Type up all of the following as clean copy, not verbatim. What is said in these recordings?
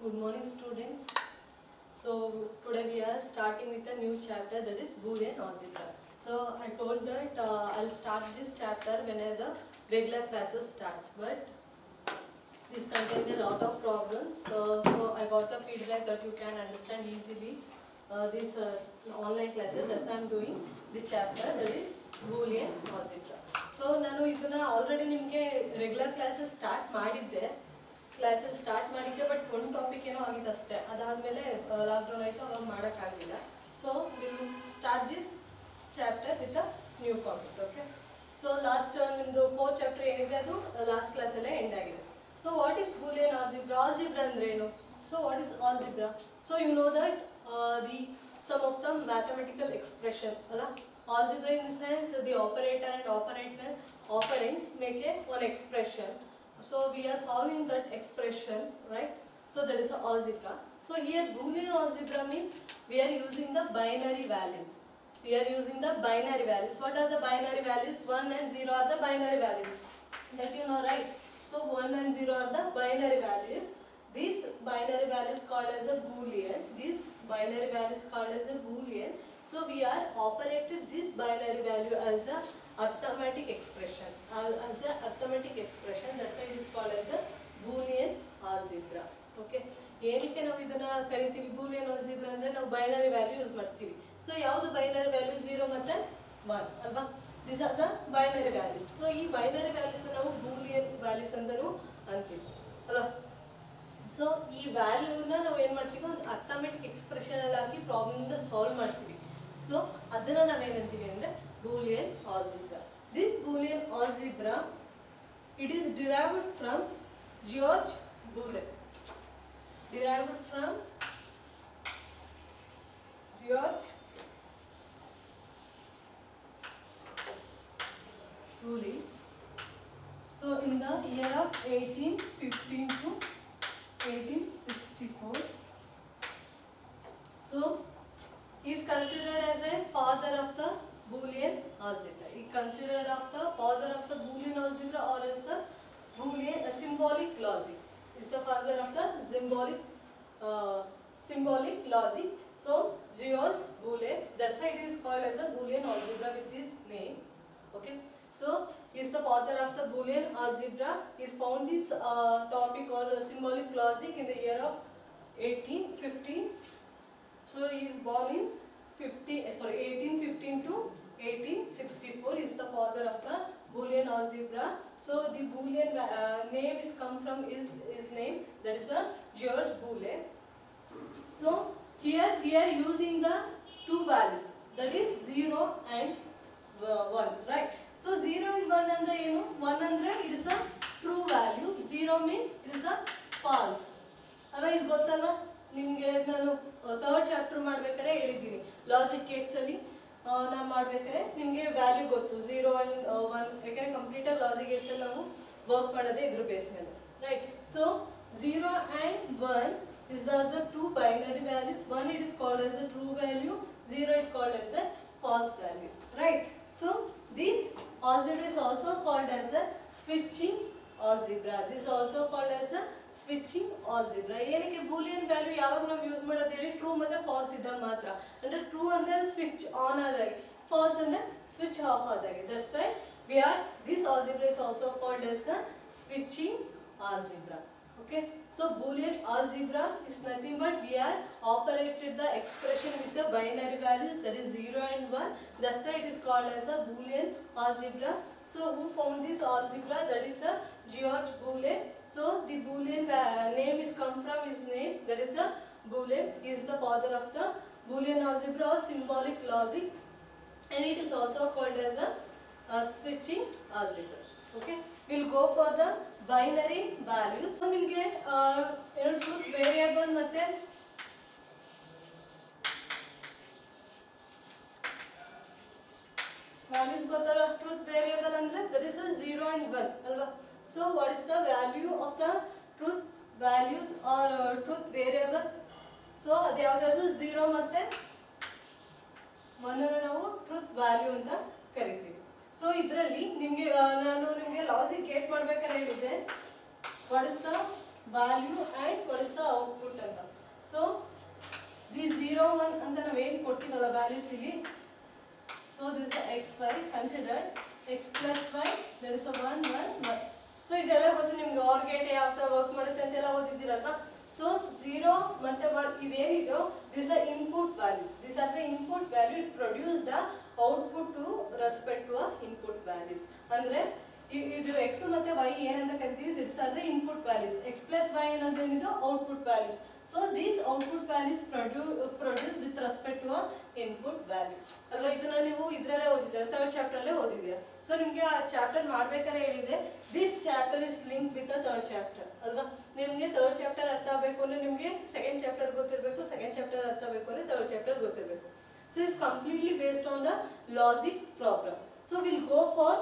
Good morning, students. So today we are starting with a new chapter, that is Boolean algebra. So I told that I'll start this chapter when the regular classes starts, but this contains a lot of problems. So I got the feedback that you can understand easily these online classes. That's why I'm doing this chapter, that is Boolean algebra. So ನಾನು ಇದನ್ನ already ನಿಮಗೆ regular classes start ಮಾಡಿದ್ದೆ but ಒಂದು topic ಏನೋ ಆಗಿತ್ತು ಅಷ್ಟೇ. ಅದಾದಮೇಲೆ lockdown ಆಯಿತು, ಅವಾಗ ಮಾಡೋಕ್ಕಾಗಲಿಲ್ಲ. So will start this chapter with a new concept. Okay, so last ನಿಮ್ಮದು 4th ಚಾಪ್ಟರ್ ಏನಿದೆ ಅದು ಲಾಸ್ಟ್ ಕ್ಲಾಸಲ್ಲೇ ಎಂಡ್ ಆಗಿದೆ. So what is Boolean algebra? Algebra ಅಂದ್ರೆ ಏನು? So what is algebra? So you know that the sum of the mathematical expression, ಅಲ್ಲ? Algebra in the sense the operator and operands make one expression. So we are solving that expression, right? So that is algebra. So here Boolean algebra means we are using the binary values. What are the binary values? 1 and 0 are the binary values. That you know, right? So 1 and 0 are the binary values. These binary values called as a Boolean. So we are operated this binary value as a arithmetic expression. That's why it is called as a Boolean algebra. Okay. ಏನಕ್ಕೆ ನಾವು ಇದನ್ನ ಕರಿತೀವಿ Boolean algebra ಅಂದ್ರೆ ನಾವು binary value use ಮಾಡ್ತೀವಿ. So ಯಾವುದು binary value 0 ಮತ್ತೆ 1 ಅಲ್ವಾ? This are the binary values. So ಈ ಬೈನರಿ ವ್ಯಾಲ್ಯೂಸ್ ನಾವು ಬೂಲಿಯನ್ ವ್ಯಾಲ್ಯೂಸ್ ಅಂತಾನೂ ಅಂತೀವಿ ಅಲ್ವಾ? ಸೊ ಈ ವ್ಯಾಲ್ಯೂನ ನಾವು ಏನು ಮಾಡ್ತೀವಿ, ಒಂದು ಅರ್ಥಮೆಟಿಕ್ ಎಕ್ಸ್ಪ್ರೆಷನ್ ಅಲ್ಲಿ ಹಾಕಿ ಪ್ರಾಬ್ಲಮ್ನ ಸಾಲ್ವ್ ಮಾಡ್ತೀವಿ. ಸೊ ಅದನ್ನ ನಾವೇನಂತೀವಿ ಅಂದ್ರೆ Boolean algebra. This Boolean algebra it is derived from George Boole. So in the year of 1815 to 1864. So he is considered as a father of the Boolean algebra. He considered of the father of the Boolean algebra, or as the Boolean symbolic logic. He is the father of the symbolic logic. So George Boole, that's why it is called as the Boolean algebra with his name. Okay. So he is the father of the Boolean algebra. He has found this topic called symbolic logic in the year of 1815. So he is born in 1815 to 1864. He is the father of the Boolean algebra. So the Boolean name is come from his name, that is George Boole. So here we are using the two values, that is 0 and 1, right? So 0 and 1 ಅಂದ್ರೆ ಏನು? 1 ಅಂದ್ರೆ it is a true value, 0 means it is a false. ಅಲ್ವಾ? ಇದು ಗೊತ್ತಲ್ಲ ನಿಮಗೆ? ನಾನು 3rd chapter ಮಾಡ್ಬೇಕಾದ್ರೆ ಹೇಳಿದ್ದೀನಿ, ಲಾಜಿಕ್ ಗೇಟ್ಸ್ ಅಲ್ಲಿ ನಾವು ಮಾಡ್ಬೇಕಾದ್ರೆ ನಿಮಗೆ ವ್ಯಾಲ್ಯೂ ಗೊತ್ತು 0 and 1, ಯಾಕಂದ್ರೆ ಕಂಪ್ಲೀಟಾಗಿ ಲಾಜಿಕ್ ಗೇಟ್ಸ್ ಅಲ್ಲಿ ನಾವು ವರ್ಕ್ ಮಾಡೋದೇ ಇದ್ರ ಬೇಸ್ ಮೇಲೆ, right? So 0 and 1 is the two binary values. 1 it is called as a true value, 0 it called as a false value, right? So this algebra is also called as a switching algebra. This is also called as a switching algebra. ಏನಕ್ಕೆ Boolean value ಯಾವಾಗ ನಾವು use ಮಾಡೋದು ಹೇಳಿ? True ಮತ್ತೆ falls ಇದ್ದಾಗ ಮಾತ್ರ. ಅಂದ್ರೆ true ಅಂದ್ರೆ ಸ್ವಿಚ್ ಆನ್ ಆದಾಗೆ, ಫಾಲ್ಸ್ ಅಂದ್ರೆ ಸ್ವಿಚ್ ಆಫ್ ಆದಾಗೆ. That's why this algebra is also called as a switching algebra. Okay, so Boolean algebra is nothing but we are operated the expression with the binary values, that is 0 and 1. That's why it is called as a Boolean algebra. So who found this algebra? That is a George Boole. So the Boolean name is come from his name, that is a Boole. He is the father of the Boolean algebra or symbolic logic, and it is also called as a switching algebra. Okay, we'll go for the binary values. So ನಿಮಗೆ ಎರಡು truth variable ಮತ್ತೆ values ಗೊತ್ತಲ್ಲ? Truth variable ಅಂದ್ರೆ that is a 0 and 1 ಅಲ್ವಾ? So what is the value of the truth values or truth variable? So ಅದು ಯಾವ್ದಾದ್ರು 0 ಮತ್ತೆ 1 ಅನ್ನು ನಾವು ಟ್ರೂತ್ ವ್ಯಾಲ್ಯೂ ಅಂತ ಕರಿತೀವಿ. ಸೊ ಇದರಲ್ಲಿ ನಿಮಗೆ ನಾನು ನಿಮಗೆ ಲಾಜಿಕ್ ಗೇಟ್ ಮಾಡ್ಬೇಕಾದ್ರೆ ಹೇಳಿದ್ದೆ, what is the value and what is the output ಅಂತ. So the 0 1 ಅಂತ ನಾವು ಏನು ಕೊಡ್ತೀವಲ್ಲ values ಇಲ್ಲಿ. So this is the xy considered x plus y, there is a 1 1 1. So ಇದೆಲ್ಲ ಗೊತ್ತು ನಿಮ್ಗೆ OR ಗೇಟ್ ಯಾವ ತರ ವರ್ಕ್ ಮಾಡುತ್ತೆ ಅಂತೆಲ್ಲ ಓದಿದ್ದೀರಲ್ವಾ. So 0 ಮತ್ತೆ 1 ಇದೇನಿದೋ these are input values. These are the input value. It produce the output to respect to a input values. ಅಂದ್ರೆ ಇದು x ಮತ್ತೆ y ಏನಂತ ಕರಿತೀವಿ, these are the input values. X plus y ಅನ್ನೋದೇನಿದು output values. So these output values produce with respect to a input value. ಅಲ್ವಾ, ಇದನ್ನ ನೀವು ಇದರಲ್ಲೇ ಓದಿದ್ದೀರಾ, third chapter ಅಲ್ಲೇ ಓದಿದ್ದೀರಾ. ಸೊ ನಿಮಗೆ ಆ ಚಾಪ್ಟರ್ ಮಾಡ್ಬೇಕಾದ್ರೆ ಹೇಳಿದೆ this chapter is link with the third chapter ಅಲ್ವಾ. ನಿಮಗೆ ಥರ್ಡ್ ಚಾಪ್ಟರ್ ಅರ್ಥ ಆಗಬೇಕು ಅಂದ್ರೆ ನಿಮಗೆ ಸೆಕೆಂಡ್ ಚಾಪ್ಟರ್ ಗೊತ್ತಿರಬೇಕು, ಸೆಕೆಂಡ್ ಚಾಪ್ಟರ್ ಅರ್ಥ ಆಗಬೇಕು ಅಂದ್ರೆ ಥರ್ಡ್ ಚಾಪ್ಟರ್ ಗೊತ್ತಿರಬೇಕು. So it's completely based on the logic problem. So will go for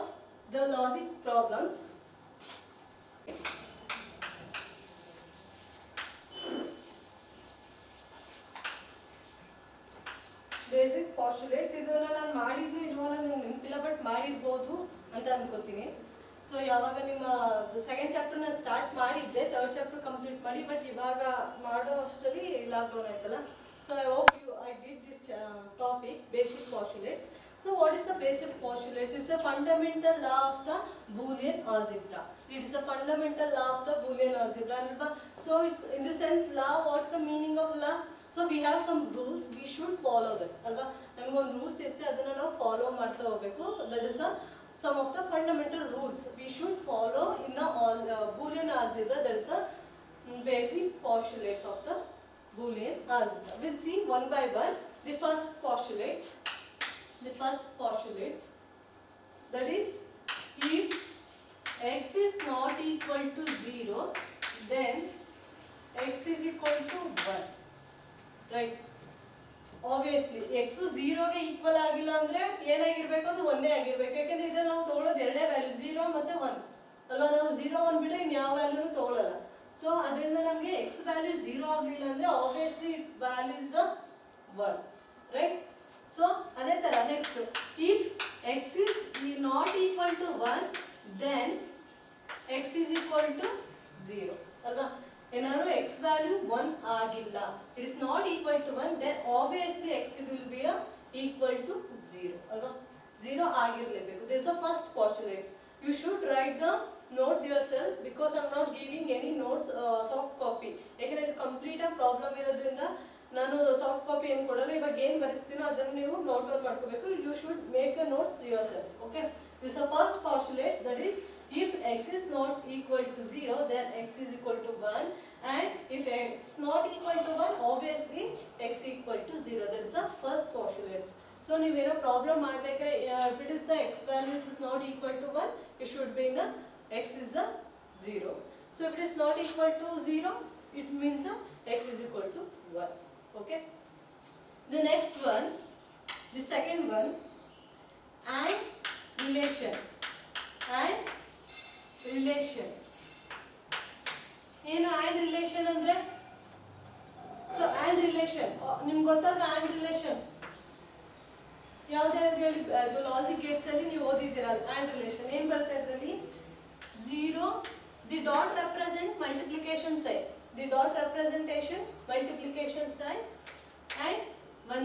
the logic problems. Basic postulates ಇದನ್ನ ನಾನು ಮಾಡಿದ್ದು ಇಲ್ವೋ ನನಗೆ ನೆನಪಿಲ್ಲ, ಬಟ್ ಮಾಡಿರ್ಬೋದು ಅಂತ ಅನ್ಕೋತೀನಿ. ಸೊ ಯಾವಾಗ ನಿಮ್ಮ ಸೆಕೆಂಡ್ ಚಾಪ್ಟರ್ನ ಸ್ಟಾರ್ಟ್ ಮಾಡಿದ್ದೆ, ಥರ್ಡ್ ಚಾಪ್ಟರ್ ಕಂಪ್ಲೀಟ್ ಮಾಡಿ, ಬಟ್ ಇವಾಗ ಮಾಡೋ ಅಷ್ಟರಲ್ಲಿ ಲಾಕ್ಡೌನ್ ಆಯ್ತಲ್ಲ. So I hope I did this topic basic postulates. So what is the basic postulate? It is a fundamental law of the Boolean algebra. It is a fundamental law of the Boolean algebra. So it's in the sense law. What the meaning of law? So we have some rules. We should follow that. Alva, ನಮಗೆ ಒಂದು rules ಇರುತ್ತೆ, ಅದನ್ನ ನಾವು follow ಮಾಡ್ತಾ ಹೋಗಬೇಕು. That is some of the fundamental rules we should follow in the Boolean algebra. That is a basic postulates of the Boolean algebra. We'll see one by one. The first postulates. That is, if x is not equal to 0, then x is equal to 1, right? Obviously x 0 ಗೆ equal ಆಗಿಲ್ಲ ಅಂದ್ರೆ ಏನಾಗಿರ್ಬೇಕು, ಅದು ಒಂದೇ ಆಗಿರ್ಬೇಕು. ಯಾಕಂದ್ರೆ ಇದನ್ನ ನಾವು ತಗೊಳ್ಳೋದು ಎರಡೇ ವ್ಯಾಲ್ಯೂ 0 ಮತ್ತೆ 1 ಅಲ್ವಾ. ನಾವು 0 1 ಬಿಟ್ರೆ ಇನ್ಯಾವ ವ್ಯಾಲ್ಯೂನು ತಗೊಳ್ಳಲ್ಲ. ಸೊ ಅದರಿಂದ ನಮಗೆ x ವ್ಯಾಲ್ಯೂ 0 ಆಗಲಿಲ್ಲ ಅಂದ್ರೆ obviously it value is 1, right. So ಅದೇ ತರ next, if x is not equal to 1, then x is equal to 0 ಅಲ್ವಾ. ಏನಾದ್ರು x value 1 ಆಗಿಲ್ಲ, it is not equal to 1, then obviously x will be equal to 0 ಅಲ್ವಾ. 0 ಆಗಿರಲೇಬೇಕು. This is the first postulate. You should write the notes yourself because I am not giving any notes soft copy. ಯಾಕಂದ್ರೆ ಇದು complete ಆಗಿ problem ಇರೋದ್ರಿಂದ ನಾನು soft copy ಏನು ಕೊಡಲ್ಲ. ಇವಾಗ ಏನು ಬರೆಸ್ತೀನೋ ಅದನ್ನು ನೀವು ನೋಟ್ ಡೌನ್ ಮಾಡ್ಕೋಬೇಕು. You should make a notes yourself. Okay, this a first postulate. That is if x is not equal to 0, then x is equal to 1, and if x not equal to 1, obviously x equal to 0. That is the first postulate. So ನೀವೇನೋ problem ಮಾಡಬೇಕಾದ್ರೆ if it is the x value which is not equal to 1, it should be in the x is a 0. So if it is not equal to 0, it means x is equal to 1. Okay, the next one, the second one, and relation. ಏನು and relation ಅಂದ್ರೆ? So and relation ನಿಮ್ಗೆ ಗೊತ್ತಾದ್ರೆ and relation ಯಾವ್ದಾದ್ರು ಹೇಳಿ, ಅದು logic Gates ಅಲ್ಲಿ ನೀವು ಓದಿದ್ದೀರಲ್ಲ. and relation ಏನು ಬರುತ್ತೆ ಅದರಲ್ಲಿ? 0, the dot represent multiplication sign. The dot representation multiplication sign, and when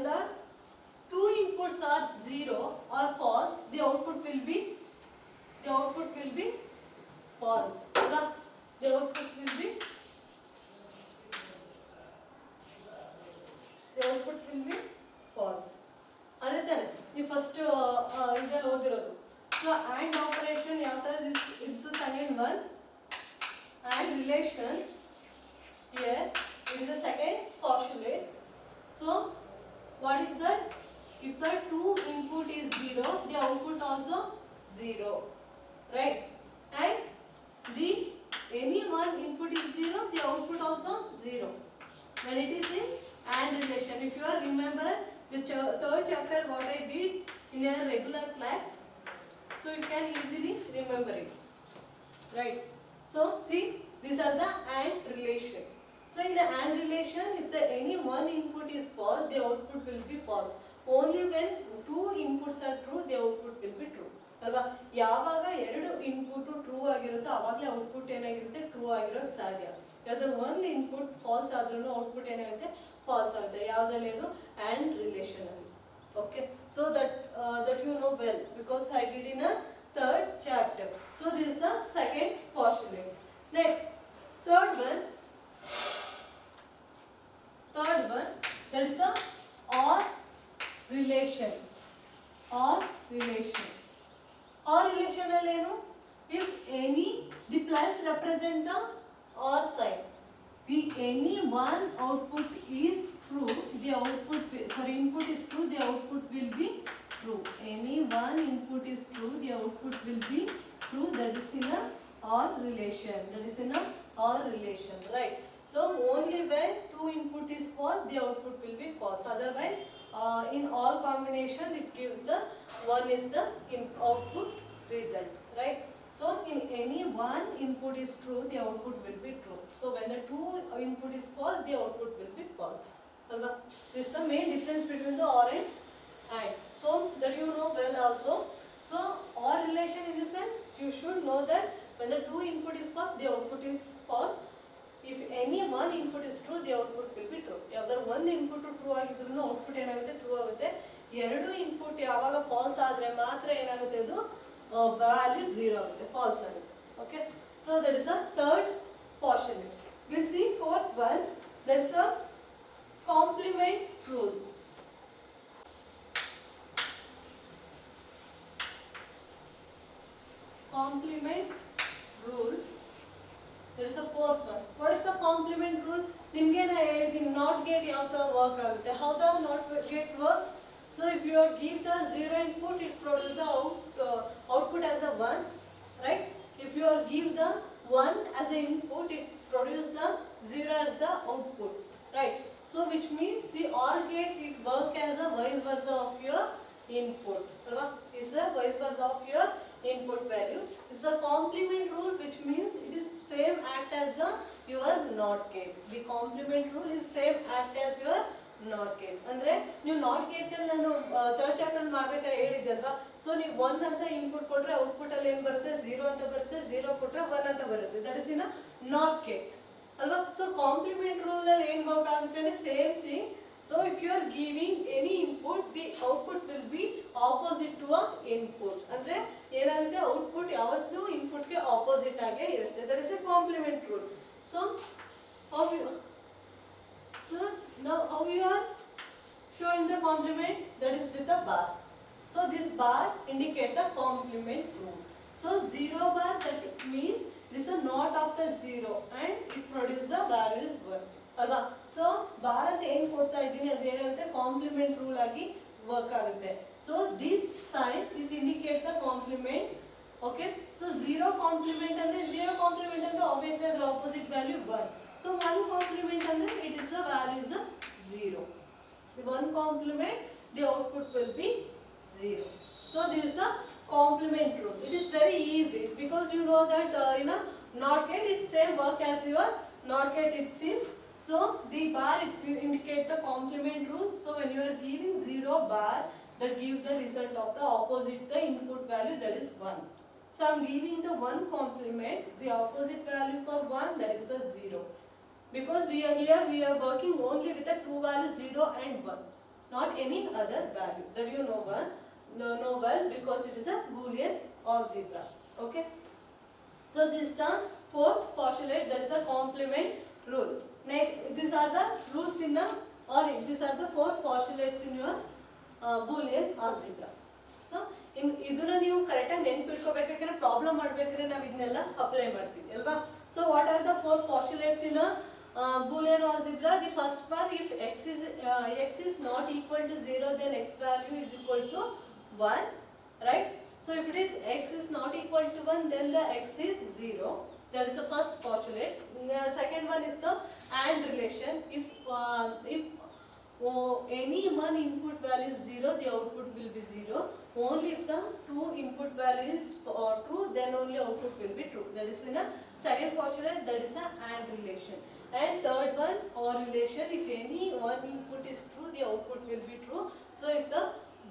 the two inputs are 0 or false, the output will be false. The output will be false. ಅದೇ ತಾನೆ ನೀವು first ಇದನ್ನ ಓದಿರೋದು. So and operation ಯಾವ ತರ? It's the second one. And relation, here it is the second postulate. So what is that? If the two input is 0, the output also 0, right? And the any one input is 0, the output also 0 when it is in and relation. If you are remember the third chapter what I did in a regular class, so you can easily remember it, right? So see, these are the and relation. So in the and relation, if the any one input is false, the output will be false. Only when two inputs are true, the output will be true. ಅಲ್ವಾ? ಯಾವಾಗ ಎರಡು input true ಆಗಿರುತ್ತೆ ಆಗಿರುತ್ತೋ ಅವಾಗಲೇ output ಏನಾಗಿರುತ್ತೆ true ಆಗಿರೋದು ಸಾಧ್ಯ. ಯಾವ್ದಾದ್ರು ಒಂದು ಇನ್ಪುಟ್ ಫಾಲ್ಸ್ ಆದ್ರೂ ಔಟ್ಪುಟ್ ಏನಾಗುತ್ತೆ ಫಾಲ್ಸ್ ಆಗುತ್ತೆ. ಯಾವುದ್ರಲ್ಲಿ ಅದು ಆ್ಯಂಡ್ ರಿಲೇಷನ್ ಅಲ್ಲಿ. Okay, so that you know well because I did in a third chapter. So this is the second postulate. Next, third one that is a or relation. Or relation. Or relation allenu if any the plus represent the or sign. The any one output is true, the input is true, the output will be true. Any one input is true, the output will be true. That is in a or relation. Right? So only when two input is false, the output will be false. Otherwise, in all combination, it gives the one is the output result. Right? So in any one input is true, the output will be true. So when the two input is false, the output will be false. This is the main difference between the or and AND. So that you know well also. So or relation in the sense, you should know that when the two input is false, the output is false. If any one input is true, the output will be true. ಯಾವ್ದಾದ್ರು ಒಂದು input true ಆಗಿದ್ರು output ಏನಾಗುತ್ತೆ true ಆಗುತ್ತೆ. ಎರಡು input ಯಾವಾಗ falls ಆದರೆ ಮಾತ್ರ ಏನಾಗುತ್ತೆ ಅದು value 0 ಆಗುತ್ತೆ, false ಆಗುತ್ತೆ. Okay, so that is a third postulate. We'll see fourth one, that is a complement rule. Complement rule. There is a fourth one. What is the complement rule? ನಿಮಗೆ ನಾ ಹೇಳಿದ್ದೀನಿ not gate ಯಾವ ತರ work ಆಗುತ್ತೆ. How the not gate works? So if you give the 0 input, it produces the output as a 1, right? If you give the 1 as an input, it produces the 0 as the output, right? So which means the OR gate, it works as a vice versa of your input. It's a vice versa of your input value. It's a complement rule, which means it is same act as your NOT gate. The complement rule is same act as your not gate. ಅಂದರೆ ನೀವು not ಗೇಟಲ್ಲಿ ನಾನು third chapter ಮಾಡ್ಬೇಕಾದ್ರೆ ಹೇಳಿದ್ದಲ್ವಾ. So ನೀವು 1 ಅಂತ input ಕೊಟ್ಟರೆ ಔಟ್ಪುಟಲ್ಲಿ ಏನು ಬರುತ್ತೆ 0 ಅಂತ ಬರುತ್ತೆ, 0 ಕೊಟ್ಟರೆ 1 ಅಂತ ಬರುತ್ತೆ. That is in a not gate ಅಲ್ವಾ. ಸೊ ಕಾಂಪ್ಲಿಮೆಂಟ್ ರೂಲಲ್ಲಿ ಏನು ವರ್ಕ್ ಆಗುತ್ತೆ ಅಂದರೆ same thing. So if you are giving any input, the output will be opposite to a input. ಅಂದರೆ ಏನಾಗುತ್ತೆ ಔಟ್ಪುಟ್ ಯಾವತ್ತೂ ಇನ್ಪುಟ್ಗೆ ಆಪೋಸಿಟ್ ಆಗೇ ಇರುತ್ತೆ. That is a complement rule. So now how you are showing the complement? That is with a bar. So this bar indicate the complement rule. So 0 bar, that means this is a not of the 0 and it produce the value is 1 alva. So bar ಅಂತ ಏನು ಕೊಡ್ತಾ ಇದ್ದೀನಿ ಅದು ಏನಾಗುತ್ತೆ complement rule ಆಗಿ work ಆಗುತ್ತೆ. So this sign is indicate the complement. Okay, so 0 complement ಅಂದ್ರೆ 0 complement ಅಂದ್ರೆ obviously the opposite value 1. So 1 complement ಅಂದ್ರೆ it is the value is 0. The 1 complement, the output will be 0. So this is the complement rule. It is very easy because you know that in a NOT gate it same work as your NOT gate it seems. So the bar it indicates the complement rule. So when you are giving 0 bar, that gives the result of the opposite the input value, that is 1. So I am giving the 1 complement, the opposite value for 1, that is the 0. Because we are working only with the two values 0 and 1, not any other value. That you know well because it is a Boolean algebra. Okay. So this is the fourth postulate, that is a complement rule. Next, these are the rules in the, or these are the 4 postulates in your Boolean algebra. So ಇದನ್ನ ನೀವು ಕರೆಕ್ಟಾಗಿ ನೆನಪಿಟ್ಕೋಬೇಕು. ಯಾಕಂದ್ರೆ problem ಮಾಡಬೇಕಾದ್ರೆ ನಾವು ಇದನ್ನೆಲ್ಲ apply ಮಾಡ್ತೀವಿ ಅಲ್ವಾ. So what are the 4 postulates in a Boolean algebra? The first one, if x is not equal to 0, then x value is equal to 1, right? So if it is x is not equal to 1, then the x is 0. That is the first postulate. The second one is the AND relation. If any one input value is 0, the output will be 0. Only if the two input value is true, then only output will be true. That is in a second postulate, that is a AND relation. And third one, OR relation. If any one input is true, the output will be true. So if the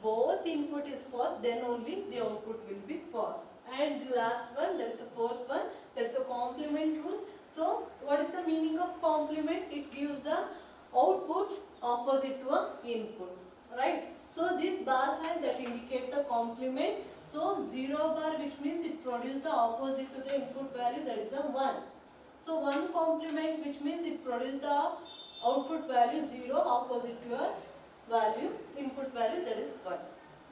both input is false, then only the output will be false. And the last one, that is the fourth one, That's a complement rule. So what is the meaning of complement? It gives the output opposite to a input, right? So this bar sign that indicate the complement. So 0 bar, which means it produces the opposite to the input value, that is a 1. So 1 complement, which means it produces the output value 0 opposite to your value, input value, that is 1,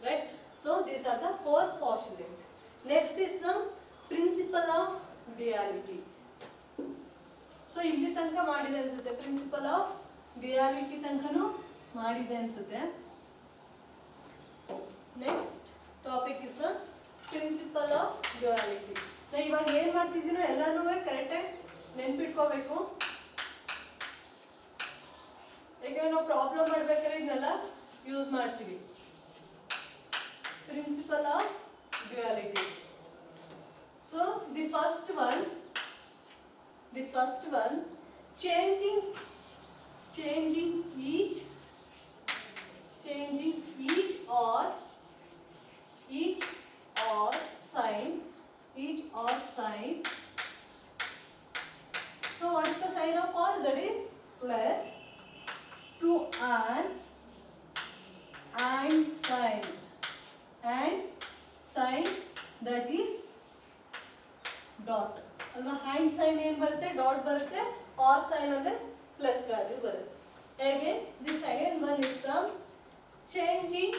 right? So these are the 4 postulates. Next is the principle of duality. So ಇಲ್ಲಿ ತನಕ ಮಾಡಿದೆ ಅನ್ಸುತ್ತೆ, principal of duality ತನಕನೂ ಮಾಡಿದೆ ಅನ್ಸುತ್ತೆ. Next topic is principle of duality. ನಾ ಇವಾಗ ಏನು ಮಾಡ್ತಿದ್ದೀನೋ ಎಲ್ಲನೂ ಕರೆಕ್ಟಾಗಿ ನೆನ್ಪಿಟ್ಕೋಬೇಕು. ಯಾಕಂದ್ರೆ ನಾವು ಪ್ರಾಬ್ಲಮ್ ಮಾಡ್ಬೇಕಾದ್ರೆ ಇದನ್ನೆಲ್ಲ ಯೂಸ್ ಮಾಡ್ತೀವಿ. Principle of duality. So the first one, changing each or sign. So what is the sign of or? That is plus to an and sign. And sign that is dot. ಅಲ್ವಾ, hand sign ಏನು ಬರುತ್ತೆ, dot ಬರುತ್ತೆ. R sign ಅಂದರೆ plus value ಬರುತ್ತೆ. ಹೇಗೆ the second one is the changing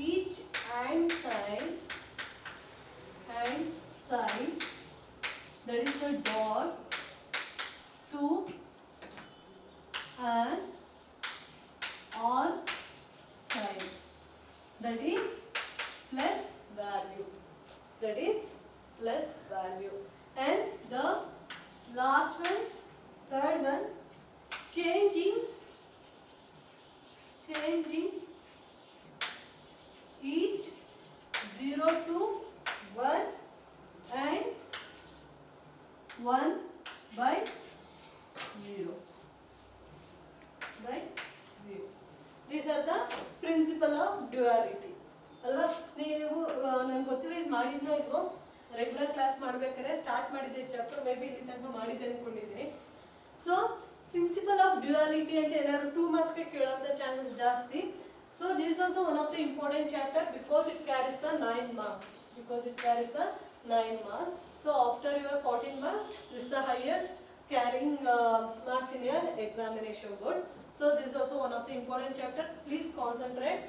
each and sign that is a dot to an or sign that is plus value, and the last one, third one, changing each 0 to 1 and 1 by 0. These are the principle of duality. ಅಲ್ವಾ, ನೀವು ನನಗೆ ಗೊತ್ತಿಲ್ಲ ಇದು ಮಾಡಿದ್ನೋ ಇಲ್ವೋ, regular class ಮಾಡಬೇಕಾದ್ರೆ start ಮಾಡಿದ್ದೆ chapter, may be ಇಲ್ಲಿ ತನಕ ಮಾಡಿದ್ದೆ ಅಂದ್ಕೊಂಡಿದ್ದೀನಿ. ಸೊ ಪ್ರಿನ್ಸಿಪಲ್ ಆಫ್ ಡ್ಯುಯಾಲಿಟಿ ಅಂತ ಏನಾದ್ರು 2 ಮಾರ್ಕ್ಸ್ಗೆ ಕೇಳೋಂಥ ಚಾನ್ಸಸ್ ಜಾಸ್ತಿ. So this also one of the important chapter because it carries the 9 marks. So after your 14 marks, this is the highest carrying marks in your examination board. So this is also one of the important chapter. Please concentrate.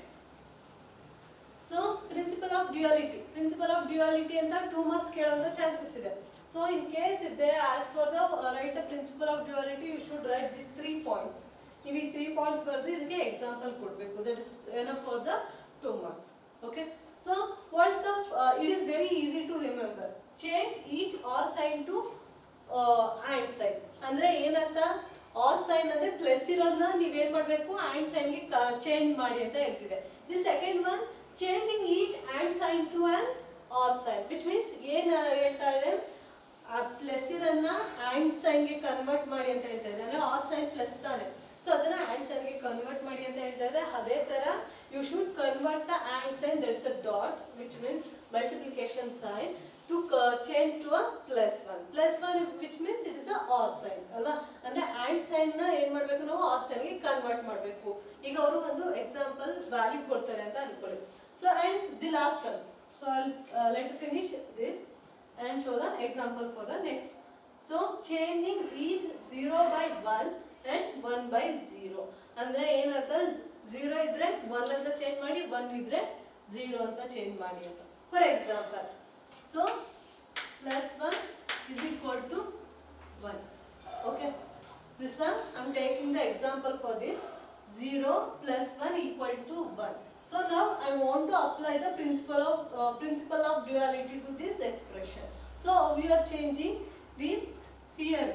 So principle of duality ಅಂತ 2 marks ಕೇಳೋಂಥ chances ಇದೆ. So in case if they ask for the write the principle of duality, you should write these 3 points. ನೀವು ಈ 3 points ಬರೆದು ಇದಕ್ಕೆ example ಕೊಡಬೇಕು. That is enough for the 2 marks. Okay. So what is the it is very easy to remember. Change each or sign to and sign. ಅಂದ್ರೆ ಏನಂತ, R sign ಅಂದ್ರೆ plus ಇರೋದನ್ನ ನೀವೇನ್ ಮಾಡಬೇಕು, ಆ್ಯಂಡ್ ಸೈನ್ಗೆ ಚೇಂಜ್ ಮಾಡಿ ಅಂತ ಹೇಳ್ತಿದೆ. The second one changing each and sign to an or sign, which means ಏನು ಹೇಳ್ತಾ ಇದೆ, ಪ್ಲಸ್ ಇರೋದನ್ನ ಆ್ಯಂಡ್ ಸೈನ್ಗೆ ಕನ್ವರ್ಟ್ ಮಾಡಿ ಅಂತ ಹೇಳ್ತಾ ಇದೆ. ಅಂದರೆ ಆರ್ ಸೈನ್ ಪ್ಲಸ್ ತಾನೆ, ಸೊ ಅದನ್ನ ಆ್ಯಂಡ್ ಸೈನ್ಗೆ ಕನ್ವರ್ಟ್ ಮಾಡಿ ಅಂತ ಹೇಳ್ತಾ ಇದೆ. ಅದೇ ಥರ you should convert the and sign, that's a dot which means multiplication sign to change to a +1 which means it is a or sign ಅಲ್ವಾ. ಅಂದ್ರೆ and sign ನ ಏನು ಮಾಡಬೇಕು, ನಾವು or sign ಗೆ ಕನ್ವರ್ಟ್ ಮಾಡಬೇಕು. ಈಗ ಅವರು ಒಂದು ಎಕ್ಸಾಂಪಲ್ ವ್ಯಾಲ್ಯೂ ಕೊಡ್ತಾರೆ ಅಂತ ಅನ್ಕೊಳ್ಳಿ. So and the last one, so let's finish this and show the example for the next. So changing each 0 by 1 and 1 by 0 ಅಂದ್ರೆ ಏನರ್ಥ, 0 ಇದ್ರೆ 1 ಅಂತ ಚೇಂಜ್ ಮಾಡಿ, 1 ಇದ್ರೆ 0 ಅಂತ ಚೇಂಜ್ ಮಾಡಿ ಅಂತ. For example, so +1 is equal to 1. Okay, this time I am taking the example for this. 0 + 1 equal to 1. So now I want to apply the principle of duality to this expression. So we are changing the here.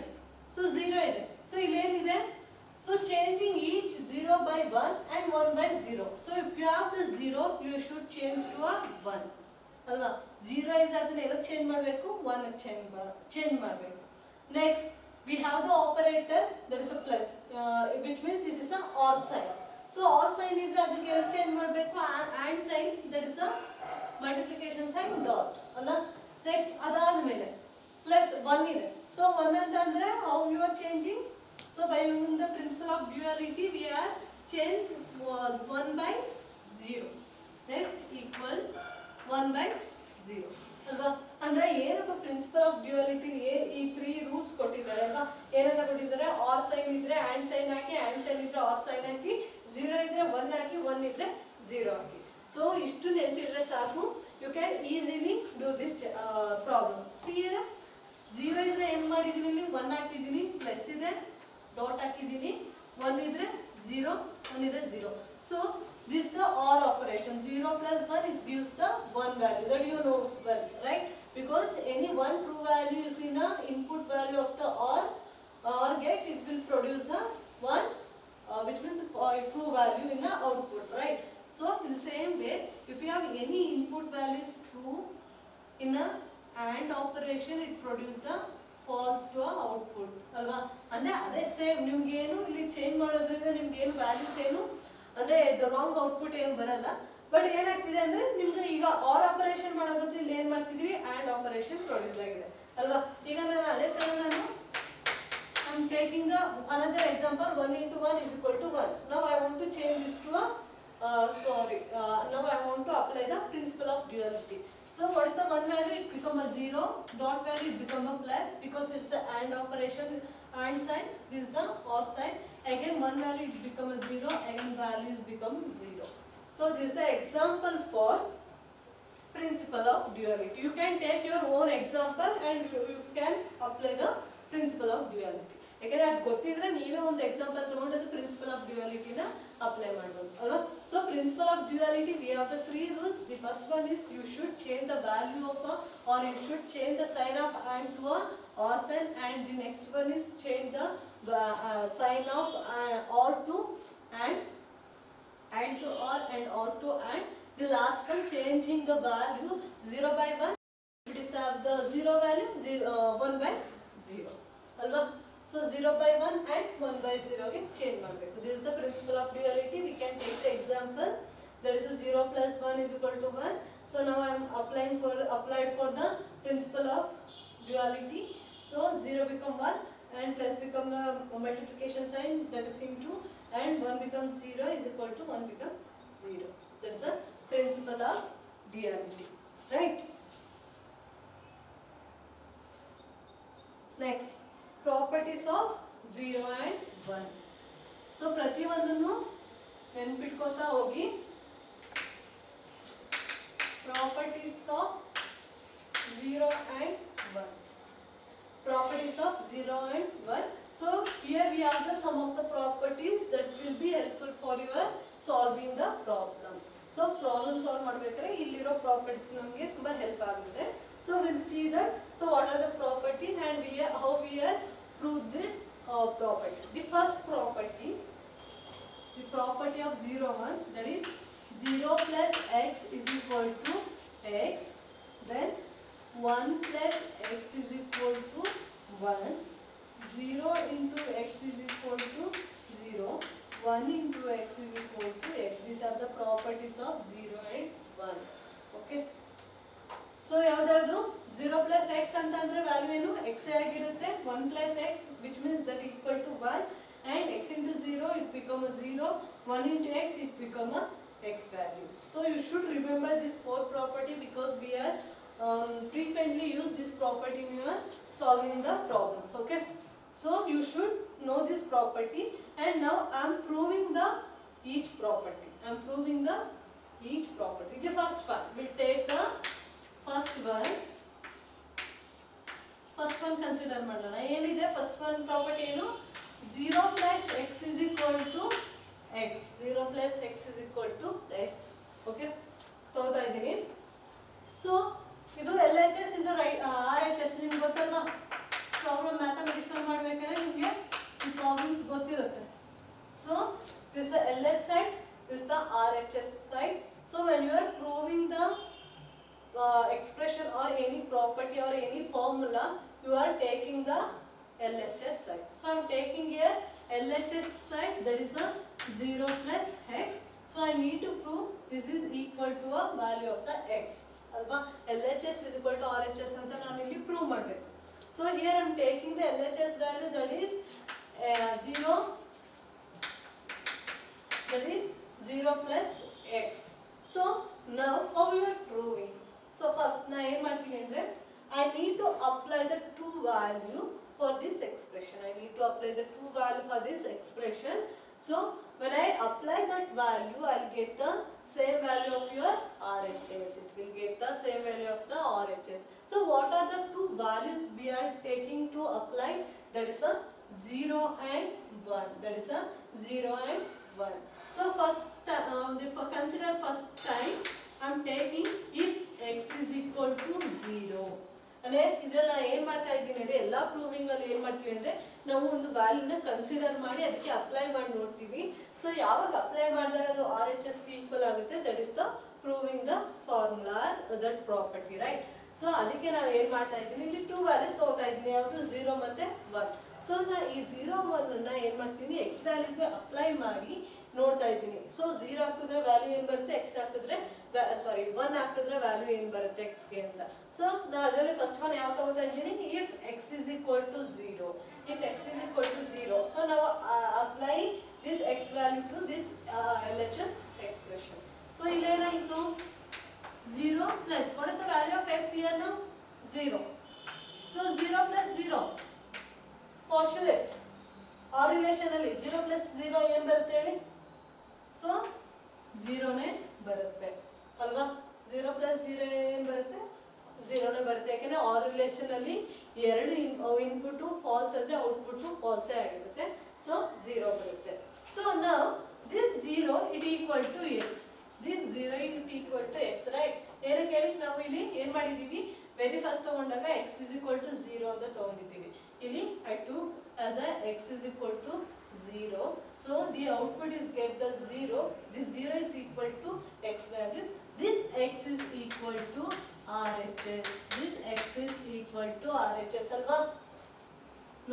So 0 ಇದೆ. So ಇಲ್ಲಿ ಏನಿದೆ, so changing each 0 by 1 and 1 by 0. So if you have the 0, you should change to a 1. ಅಲ್ವಾ, 0 ಇದ್ರೆ ಅದನ್ನ ಎಲ್ಲಕ್ಕೆ change ಮಾಡಬೇಕು, 1 change ಮಾಡಬೇಕು. Next we have the operator, that is a plus, which means it is a or sign. So or sign ಇದ್ರೆ ಅದಕ್ಕೆ ಏನು change ಮಾಡಬೇಕು, and sign, that is the multiplication sign dot ಅಲ್ಲ. ನೆಕ್ಸ್ಟ್ ಅದಾದ್ಮೇಲೆ plus 1 ಇದೆ. So 1 ಅಂತಂದ್ರೆ how you are changing, so by using the principle of duality we are change 1/0. Next equal 1/0 ಅಲ್ವಾ. ಅಂದ್ರೆ ಏನಪ್ಪ ಪ್ರಿನ್ಸಿಪಲ್ ಆಫ್ ಡ್ಯುಯಾಲಿಟಿ, ಈ 3 rules ಕೊಟ್ಟಿದ್ದಾರೆ ಅಲ್ವಾ. ಏನಂತ ಕೊಟ್ಟಿದ್ದಾರೆ, ಆರ್ ಸೈನ್ ಇದ್ರೆ ಆ್ಯಂಡ್ ಸೈನ್ ಹಾಕಿ, ಆ್ಯಂಡ್ ಸೈನ್ ಇದ್ರೆ ಆರ್ ಸೈನ್ ಹಾಕಿ, 0 ಇದ್ರೆ 1 ಹಾಕಿ, 1 ಇದ್ರೆ 0 ಹಾಕಿ. ಸೊ ಇಷ್ಟು ನೆನಪಿದ್ರೆ ಸಾಕು, you can easily do this problem. C ಇದೆ 0 ಇದ್ರೆ ಏನು ಮಾಡಿದೀನಿ, ಇಲ್ಲಿ 1 ಹಾಕಿದ್ದೀನಿ, ಪ್ಲಸ್ ಇದೆ ಡಾಟ್ ಹಾಕಿದ್ದೀನಿ, 1 ಇದ್ರೆ 0, 1 ಇದ್ರೆ 0. So this the OR operation, 0 plus 1 is gives the 1 value, that you know well, right? Because any one true value is in a input value of the OR gate, it will produce the one which means the true value in the output, right? So in the same way, if you have any input value is true in a AND operation, it produce the false to output alva. ಅಂದ್ರೆ ಅದೇ same ನಿಮಗೆ ಏನು ಇಲ್ಲಿ change ಮಾಡೋದ್ರಿಂದ ನಿಮಗೆ ಏನು values ಏನು ಅಂದ್ರೆ ದ ರಾಂಗ್ ಔಟ್ಪುಟ್ ಏನು ಬರಲ್ಲ. ಬಟ್ ಏನಾಗ್ತಿದೆ ಅಂದ್ರೆ ನಿಮ್ಗೆ ಈಗ ಆರ್ ಆಪರೇಷನ್ ಮಾಡೋ ಬದಲು ಇಲ್ಲಿ ಏನ್ ಮಾಡ್ತಿದ್ರಿ, ಆ್ಯಂಡ್ ಆಪರೇಷನ್ ಪ್ರೊಡ್ಯೂಸ್ ಆಗಿದೆ ಅಲ್ವಾ. ಈಗ ನಾನು ಅದೇ ತರ ನಾನು I am taking the another example, 1 into 1 is equal to 1. Now I want to change this to a now I want to apply the principle of duality. So what is the one value, it become a 0, dot value it become a plus because it's a AND operation, AND sign, this is the OR sign. Again one value it become a 0, again values become 0. So this is the example for principle of duality. You can take your own example and you can apply the principle of duality. ಯಾಕಂದ್ರೆ ಅದು ಗೊತ್ತಿದ್ರೆ ನೀವೇ ಒಂದು example ತಗೊಂಡು ಅದು principle of ಡ್ಯುಯಾಲಿಟಿನ apply ಮಾಡ್ಬೋದು ಅಲ್ವಾ. So principle of duality we have the 3 rules. The first one is you should change the value of or you should change the sign of AND to a OR sign, and the next one is change the sign of OR to AND to OR and OR to AND. The last one changing the value 0/1, it is have the 0 value 1/0 alva. So 0/1 and 1/0 ಗೆ change ಮಾಡಬೇಕು. This is the principle of duality. We can take the example, that is a 0 plus 1 is equal to 1. So now I am applied for the principle of duality. So 0 become 1 and plus become a multiplication sign, that is into, and 1 becomes 0 is equal to 1 become 0. That is the principle of duality, right? Next, properties of 0 and 1. So ಪ್ರತಿ ಒಂದನ್ನು ನೆನಪಿಟ್ಕೋತಾ ಹೋಗಿ. Properties of 0 and 1. Properties of 0 and 1. So here we have the some of the properties that will be helpful for your solving the problem. So problem solve ಮಾಡಬೇಕಾದ್ರೆ ಇಲ್ಲಿರೋ properties ನಮಗೆ ತುಂಬಾ help ಆಗುತ್ತೆ. So we'll see that. So what are the properties and how we are prove the property. The first property, the property of 0, 1, that is 0 plus x is equal to x, then 1 plus x is equal to 1, 0 into x is equal to 0, 1 into x is equal to x. These are the properties of 0 and 1. Okay. So ಯಾವ್ದಾದ್ರು 0 plus x ಅಂತಂದ್ರೆ value ಏನು, x ಆಗಿರುತ್ತೆ. 1 plus x which means that equal to 1, and x into 0 it become a 0, 1 into x it become a x value. So you should remember this 4 property because we are frequently use this property in your solving the problems. Okay. So you should know this property, and now I am proving the each property. I am proving the each property. The first one, we will take the first one consider ಮಾಡೋಣ. ಏನಿದೆ first one property ಏನು, 0 plus x is equal to x. 0 plus x is equal to x. Okay, ತಗೋತಾ ಇದ್ದೀನಿ. So ಇದು LHS, ಇದು RHS ನಿಮ್ಗೆ ಗೊತ್ತಲ್ವಾ. Problem mathematics ಅಲ್ಲಿ ಮಾಡ್ಬೇಕಾದ್ರೆ ನಿಮಗೆ ಈ ಪ್ರಾಬ್ಲಮ್ಸ್ ಗೊತ್ತಿರುತ್ತೆ. So this the LS side, this the RHS side. So when you are proving the expression or any property or any formula, you are taking the LHS side. So I am taking here LHS side, that is a 0 plus x. So I need to prove this is equal to a value of the x. Alva LHS is equal to RHS anta nanu illi prove ಮಾಡಬೇಕು. So here I am taking the LHS value, that is 0, that is 0 plus x. So now how we are proving? So first na em ಮಾಡ್ತೀನಿ ಅಂದ್ರೆ I need to apply the true value for this expression. I need to apply the true value for this expression. So when I apply that value, I will get the same value of your RHS. It will get the same value of the RHS. So what are the two values we are taking to apply? That is a 0 and 1. That is a 0 and 1. So first, consider first time I am taking if x is equal to 0. ಅಂದರೆ ಇದೆಲ್ಲ ಏನು ಮಾಡ್ತಾ ಇದ್ದೀನಿ ಅಂದರೆ ಎಲ್ಲ ಪ್ರೂವಿಂಗಲ್ಲಿ ಏನು ಮಾಡ್ತೀವಿ ಅಂದರೆ ನಾವು ಒಂದು ವ್ಯಾಲ್ಯೂನ ಕನ್ಸಿಡರ್ ಮಾಡಿ ಅದಕ್ಕೆ ಅಪ್ಲೈ ಮಾಡಿ ನೋಡ್ತೀವಿ. ಸೊ ಯಾವಾಗ ಅಪ್ಲೈ ಮಾಡಿದಾಗ ಅದು RHSಗೆ ಈಕ್ವಲ್ ಆಗುತ್ತೆ, that is the proving the formula that property, right. So ಅದಕ್ಕೆ ನಾವು ಏನು ಮಾಡ್ತಾ ಇದ್ದೀನಿ, ಇಲ್ಲಿ ಟೂ ವ್ಯಾಲ್ಯೂಸ್ ತೊಗೋತಾ ಇದ್ದೀನಿ, ಯಾವುದು 0 ಮತ್ತು 1. ಸೊ ನಾನು ಈ 0 1 ಏನು ಮಾಡ್ತೀನಿ, ಎಕ್ಸ್ ವ್ಯಾಲ್ಯೂಗೆ ಅಪ್ಲೈ ಮಾಡಿ ನೋಡ್ತಾ ಇದ್ದೀನಿ. ಸೊ 0 ಹಾಕಿದ್ರೆ ವ್ಯಾಲ್ಯೂ ಏನು ಬರುತ್ತೆ, ಎಕ್ಸ್ ಹಾಕಿದ್ರೆ 1 ಹಾಕಿದ್ರೆ ವ್ಯಾಲ್ಯೂ ಏನು ಬರುತ್ತೆ ಎಕ್ಸ್ಗೆ ಅಂತ. ಸೊ ನಾನು ಅದರಲ್ಲಿ ಫಸ್ಟ್ ಒನ್ ಯಾವ ತಗೋತಾ ಇದ್ದೀನಿ, if x is equal to 0. If x is equal to 0, so ನಾವು apply this x value to this LHS expression. So ಇಲ್ಲೇನಾಯಿತು, 0 plus what is the value of x here now, 0. So 0 plus 0 partial x or relation ಅಲ್ಲಿ 0 plus 0 ಏನು ಬರುತ್ತೆ ಹೇಳಿ, so 0 ನೇ ಬರುತ್ತೆ ಅಲ್ವಾ. 0 plus 0 ಏನು ಬರುತ್ತೆ, 0 ನೇ ಬರುತ್ತೆ. ಯಾಕೆಂದ್ರೆ ಆರ್ ರಿಲೇಷನ್ ಅಲ್ಲಿ ಎರಡು ಇನ್ಪುಟ್ ಫಾಲ್ಸ್ ಅಂದ್ರೆ ಔಟ್ಪುಟ್ ಫಾಲ್ಸ್ ಆಗಿರುತ್ತೆ. ಸೊ 0 ಬರುತ್ತೆ. ಸೊ ನಾವು this 0 it equal to x. This 0 it equal to x, right. ಏನಕ್ಕೆ ಹೇಳಿ ನಾವು ಇಲ್ಲಿ ಏನು ಮಾಡಿದ್ದೀವಿ, ವೆರಿ ಫಸ್ಟ್ ತಗೊಂಡಾಗ x is equal to 0 ಅಂತ ತಗೊಂಡಿದ್ದೀವಿ. ಇಲ್ಲಿ I took as a x is equal to 0. So the output is get the 0. This 0 is equal to x value. This x is equal to RHS. This x is equal to RHS ಅಲ್ವಾ.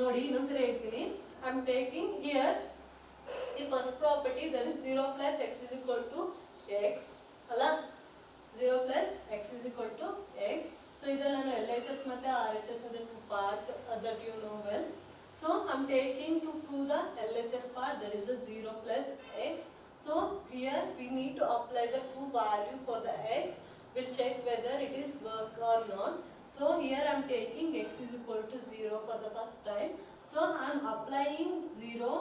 ನೋಡಿ ಇನ್ನೊಂದ್ಸರಿ ಹೇಳ್ತೀನಿ. I am taking here the first property, that is 0 plus x is equal to x ಅಲ್ಲ. 0 plus x is equal to x. So ಇದರಲ್ಲಿ ನಾನು LHS ಮತ್ತೆ RHS ಅಂತ two part that you know well. So I am taking to prove the LHS part, that is the 0 plus x. So here we need to apply the true value for the x. We'll check whether it is work or not. So here I am taking x is equal to 0 for the first time. So I am applying 0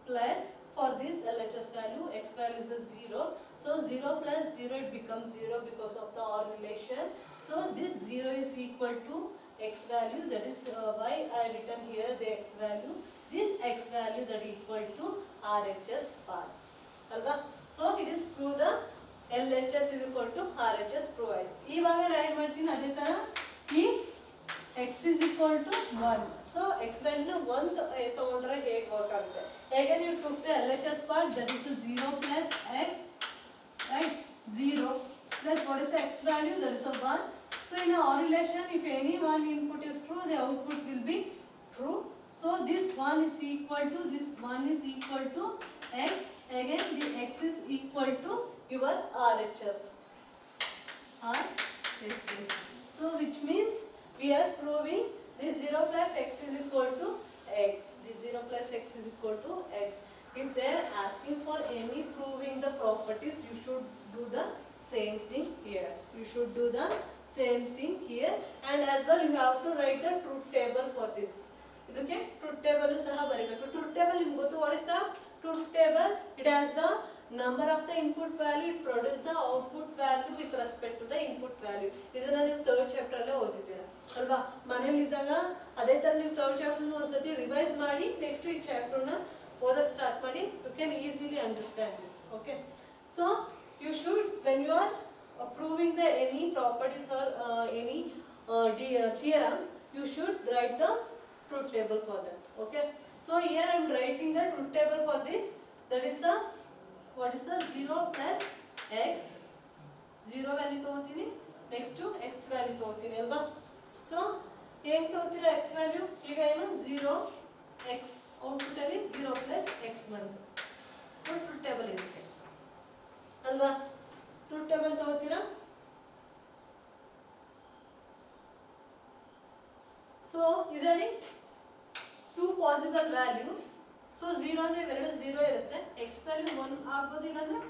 plus for this LHS value, x value is a 0. So 0 plus 0 it becomes 0 because of the OR relation. So this 0 is equal to x value, that is why I written here the x value. This x value that equal to RHS part. Alva? So it is prove the LHS is equal to RHS provide. ಇವಾಗ ನಾನು ಏನು ಮಾಡ್ತೀನಿ ಅದೇ ತರ, if x is equal to 1. So x value 1 ತಗೊಂಡ್ರೆ ಹೇಗೆ work ಆಗುತ್ತೆ, ಹೇಗೆ ನೀವು took the LHS part, that is 0 plus x, right. 0 plus what is the x value, that is 1. So in a OR relation, if any one input is true, the output will be true. So this 1 is equal to this 1 is equal to x. Again the x is equal to your RHS. So which means we are proving this 0 plus x is equal to x. This 0 plus x is equal to x. If they are asking for any proving the properties, you should do the same thing here. You should do the same thing here, and as well you have to write the truth table for this. ಇದಕ್ಕೆ truth table ಸಹ ಬರೀಬೇಕು. truth table ನಿಮಗೆ ಗೊತ್ತು, what is the truth table? It has the number of the input value, it produces the output value with respect to the input value. ಇದನ್ನ ನೀವು third chapter ಅಲ್ಲೇ ಓದಿದ್ದೀರಾ ಅಲ್ವಾ. ಮನೇಲಿ ಇದ್ದಾಗ ಅದೇ ತರ ನೀವು ಥರ್ಡ್ ಚಾಪ್ಟರ್ನ ಒಂದ್ಸತಿ ರಿವೈಸ್ ಮಾಡಿ ನೆಕ್ಸ್ಟ್ ಈ ಚಾಪ್ಟರ್ನ ಓದಕ್ಕೆ ಸ್ಟಾರ್ಟ್ ಮಾಡಿ. You can easily understand this. Okay, so you should, when you are proving the any properties or any theorem, you should write the truth table for that. Okay, so here I am writing the truth table for this. That is the, what is the 0 plus x, 0 value ತಗೋತೀನಿ, next to x value ತಗೋತೀನಿ ಅಲ್ವಾ. So ಹೇಗೆ ತಗೋತೀರಾ x value, ಈಗ ಏನು 0 x output ಅಲ್ಲಿ 0 plus x ಬಂತು. So truth table ಇರುತ್ತೆ ಅಲ್ವಾ. Truth table ತಗೋತೀರಾ. ಸೊ ಇದರಲ್ಲಿ 2 ಪಾಸಿಬಲ್ ವ್ಯಾಲ್ಯೂ. ಸೊ 0 ಅಂದ್ರೆ ಇವೆರಡು 0 ಇರುತ್ತೆ. ಎಕ್ಸ್ ವ್ಯಾಲ್ಯೂ 1 ಆಗ್ಬೋದು, ಇಲ್ಲಾಂದ್ರೆ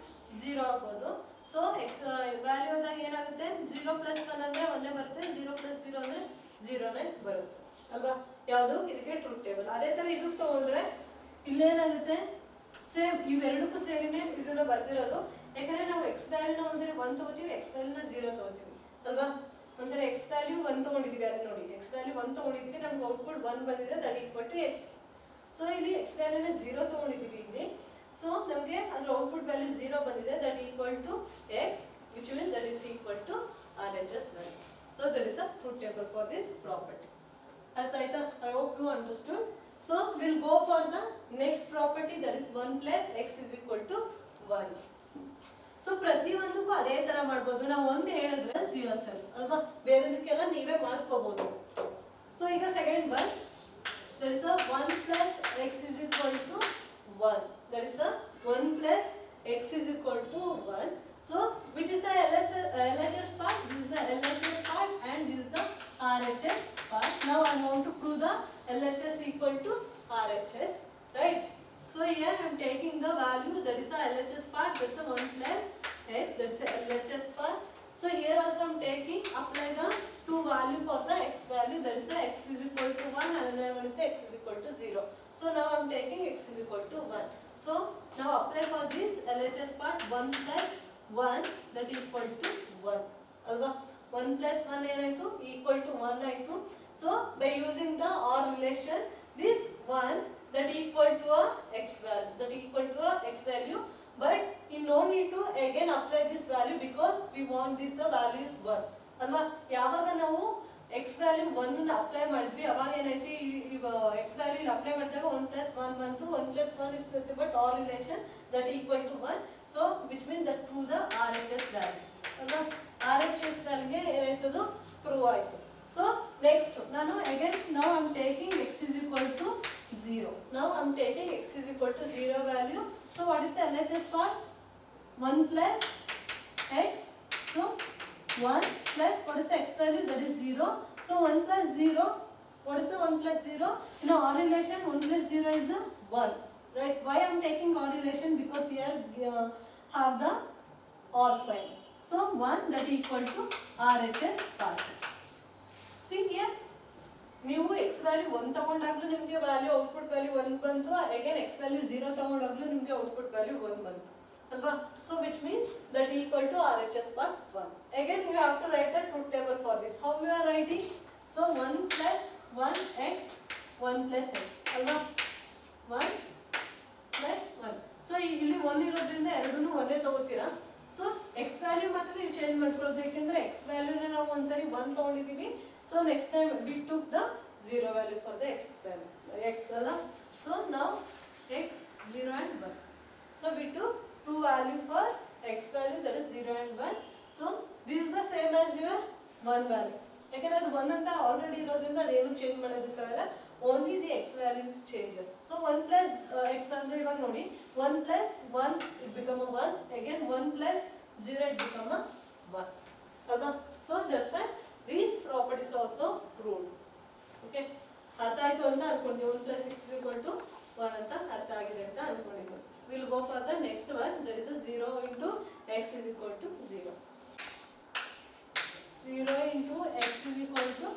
0 ಆಗ್ಬೋದು. ಸೊ ಎಕ್ಸ್ ವ್ಯಾಲ್ಯೂ ಆದಾಗ ಏನಾಗುತ್ತೆ, 0 ಪ್ಲಸ್ 1 ಅಂದ್ರೆ 1 ಬರುತ್ತೆ, 0 ಪ್ಲಸ್ 0 ಅಂದ್ರೆ 0ನೇ ಬರುತ್ತೆ ಅಲ್ವಾ. ಯಾವುದು ಇದಕ್ಕೆ ಟ್ರೂತ್ ಟೇಬಲ್. ಅದೇ ತರ ಇದಕ್ಕೆ ತಗೊಂಡ್ರೆ ಇಲ್ಲೇನಾಗುತ್ತೆ, ಸೇಮ್ ಇವೆರಡಕ್ಕೂ ಸೇರಿನೇ ಇದನ್ನ ಬರ್ತಿರೋದು. ಯಾಕಂದ್ರೆ ನಾವು ಎಕ್ಸ್ ವ್ಯಾಲ್ಯೂನ ಒಂದ್ಸರಿ 1 ತಗೋತೀವಿ, ಎಕ್ಸ್ ವ್ಯಾಲ್ಯೂನ 0 ತಗೋತೀವಿ ಅಲ್ವಾ. ಒಂದ್ಸರಿ ಎಕ್ಸ್ ವ್ಯಾಲ್ಯೂ 1 ತಗೊಂಡಿದ್ದೀವಿ, ಅಲ್ಲಿ ನೋಡಿ ಎಕ್ಸ್ ವ್ಯಾಲ್ಯೂ 1 ತಗೊಂಡಿದ್ದೀವಿ, ನಮ್ಗೆ ಔಟ್ಪುಟ್ 1 ಬಂದಿದೆ, that equal to x. So ಇಲ್ಲಿ ಎಕ್ಸ್ ವ್ಯಾಲ್ಯೂನ 0 ತಗೊಂಡಿದ್ದೀವಿ ಇಲ್ಲಿ. ಸೊ ನಮಗೆ ಅದ್ರ ಔಟ್ಪುಟ್ ವ್ಯಾಲ್ಯೂ 0 ಬಂದಿದೆ, that equal to x, which means that is equal to RHS value. So there is a truth table for this property. ಅರ್ಥ ಆಯ್ತಾ? I hope you understood. So we'll go for the next property, that is 1 plus x is equal to 1. So ಪ್ರತಿಯೊಂದಕ್ಕೂ ಅದೇ ತರ ಮಾಡ್ಬೋದು. ನಾವು ಒಂದು ಹೇಳಿದ್ರೆ yourself ಅಲ್ವಾ, ಬೇರೆದಕ್ಕೆಲ್ಲ ನೀವೇ ಮಾಡ್ಕೋಬಹುದು. ಸೊ ಈಗ second one, that is a 1 plus x is equal to 1. That is a 1 plus x is equal to 1. So which is the LHS part? This is the LHS part and this is the RHS part. Now I want to prove the LHS equal to RHS, right? So here I am taking the value, that is the LHS part, that's a 1 plus x, that's the LHS part. So here also I am taking, apply the two value for the x value, that is the x is equal to 1 and another one is the x is equal to 0. So now I am taking x is equal to 1. So now apply for this LHS part, 1 plus 1 that equal to 1 alva. 1 plus 1 ಏನಾಯ್ತು, equal to 1 ಆಯ್ತು. So by using the OR relation, this 1 that equal to a x value, that equal to a x value, but you no need to again apply this value because we want this the value is 1 alva. ಯಾವಾಗ ನಾವು x value 1 ಅನ್ನು apply ಮಾಡಿದ್ವಿ, ಅವಾಗ ಏನಾಯ್ತು, x value ಇಲ್ಲಿ apply ಮಾಡಿದಾಗ 1 plus 1 ಬಂತು. 1 plus 1 is nothing but OR relation that equal to 1. So which means that prove the RHS value alva. RHS value ಗೆ ಏನಾಯ್ತದು ಪ್ರೂವ್ ಆಯ್ತು. So next ನಾನು again now I am taking x is equal to 0. Now I am taking x is equal to 0 value. So what is the LHS part? 1 plus x. So 1 plus what is the x value, that is 0. So 1 plus 0, what is the 1 plus 0? In OR relation 1 plus 0 is a 1, right? Why I am taking OR relation? Because here have the OR sign. So 1 that equal to RHS part. See here, ನೀವು x value 1 ತಗೊಂಡಾಗಲೂ ನಿಮಗೆ value output value 1 ಬಂತು, again x value 0 ತಗೊಂಡಾಗಲೂ ನಿಮಗೆ output value 1 ಬಂತು alva. So which means that equal to RHS part 1. Again you have to write a truth table for this. How you are writing? So 1 plus 1 x, 1 plus x alva. 1 plus 1. So ಇಲ್ಲಿ 1 ಇರೋದ್ರಿಂದ ಎರಡನ್ನೂ ಒಂದೇ ತಗೋತೀರಾ. So x value ಮಾತ್ರ ನೀವು change ಮಾಡ್ಕೊಳ್ಳೋದು, ಯಾಕೆಂದ್ರೆ x ವ್ಯಾಲ್ಯೂನ ನಾವು ಒಂದ್ಸರಿ 1 ತಗೊಂಡಿದ್ದೀವಿ. So next time we took the 0 value for the x value, x ಅಲ್ಲ. So now x 0 and 1. So we took two value for x value, that is 0 and 1. So this is the same as your 1 value. ಯಾಕಂದ್ರೆ ಅದು 1 ಅಂತ already ಇರೋದ್ರಿಂದ ಅದೇನು change ಮಾಡೋದಕ್ಕಾಗಲ್ಲ, only the x values changes. So 1 plus x ಅಂದ್ರೆ ಇವಾಗ ನೋಡಿ 1 plus 1 it become a 1, again 1 plus 0 it become a 1 alva. So that's why these properties also proved. Okay, ಅರ್ಥ ಆಯ್ತು ಅಂತ ಅನ್ಕೊಂಡಿ, 1 plus x is equal to 1 ಅಂತ ಅರ್ಥ ಆಗಿದೆ ಅಂತ ಅನ್ಕೊಂಡಿದ್ದು. We'll go for the next one, that is a 0 into x is equal to 0. 0 into x is equal to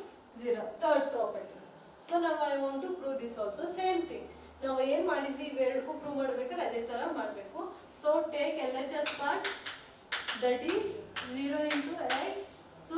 0, third property. So now I want to prove this also, same thing. ನಾವು ಏನು ಮಾಡಿದ್ವಿ ಇವೆರಡಕ್ಕೂ prove ಮಾಡಬೇಕಾದ್ರೆ ಅದೇ ಥರ ಮಾಡಬೇಕು. So take LHS part, that is 0 into x. So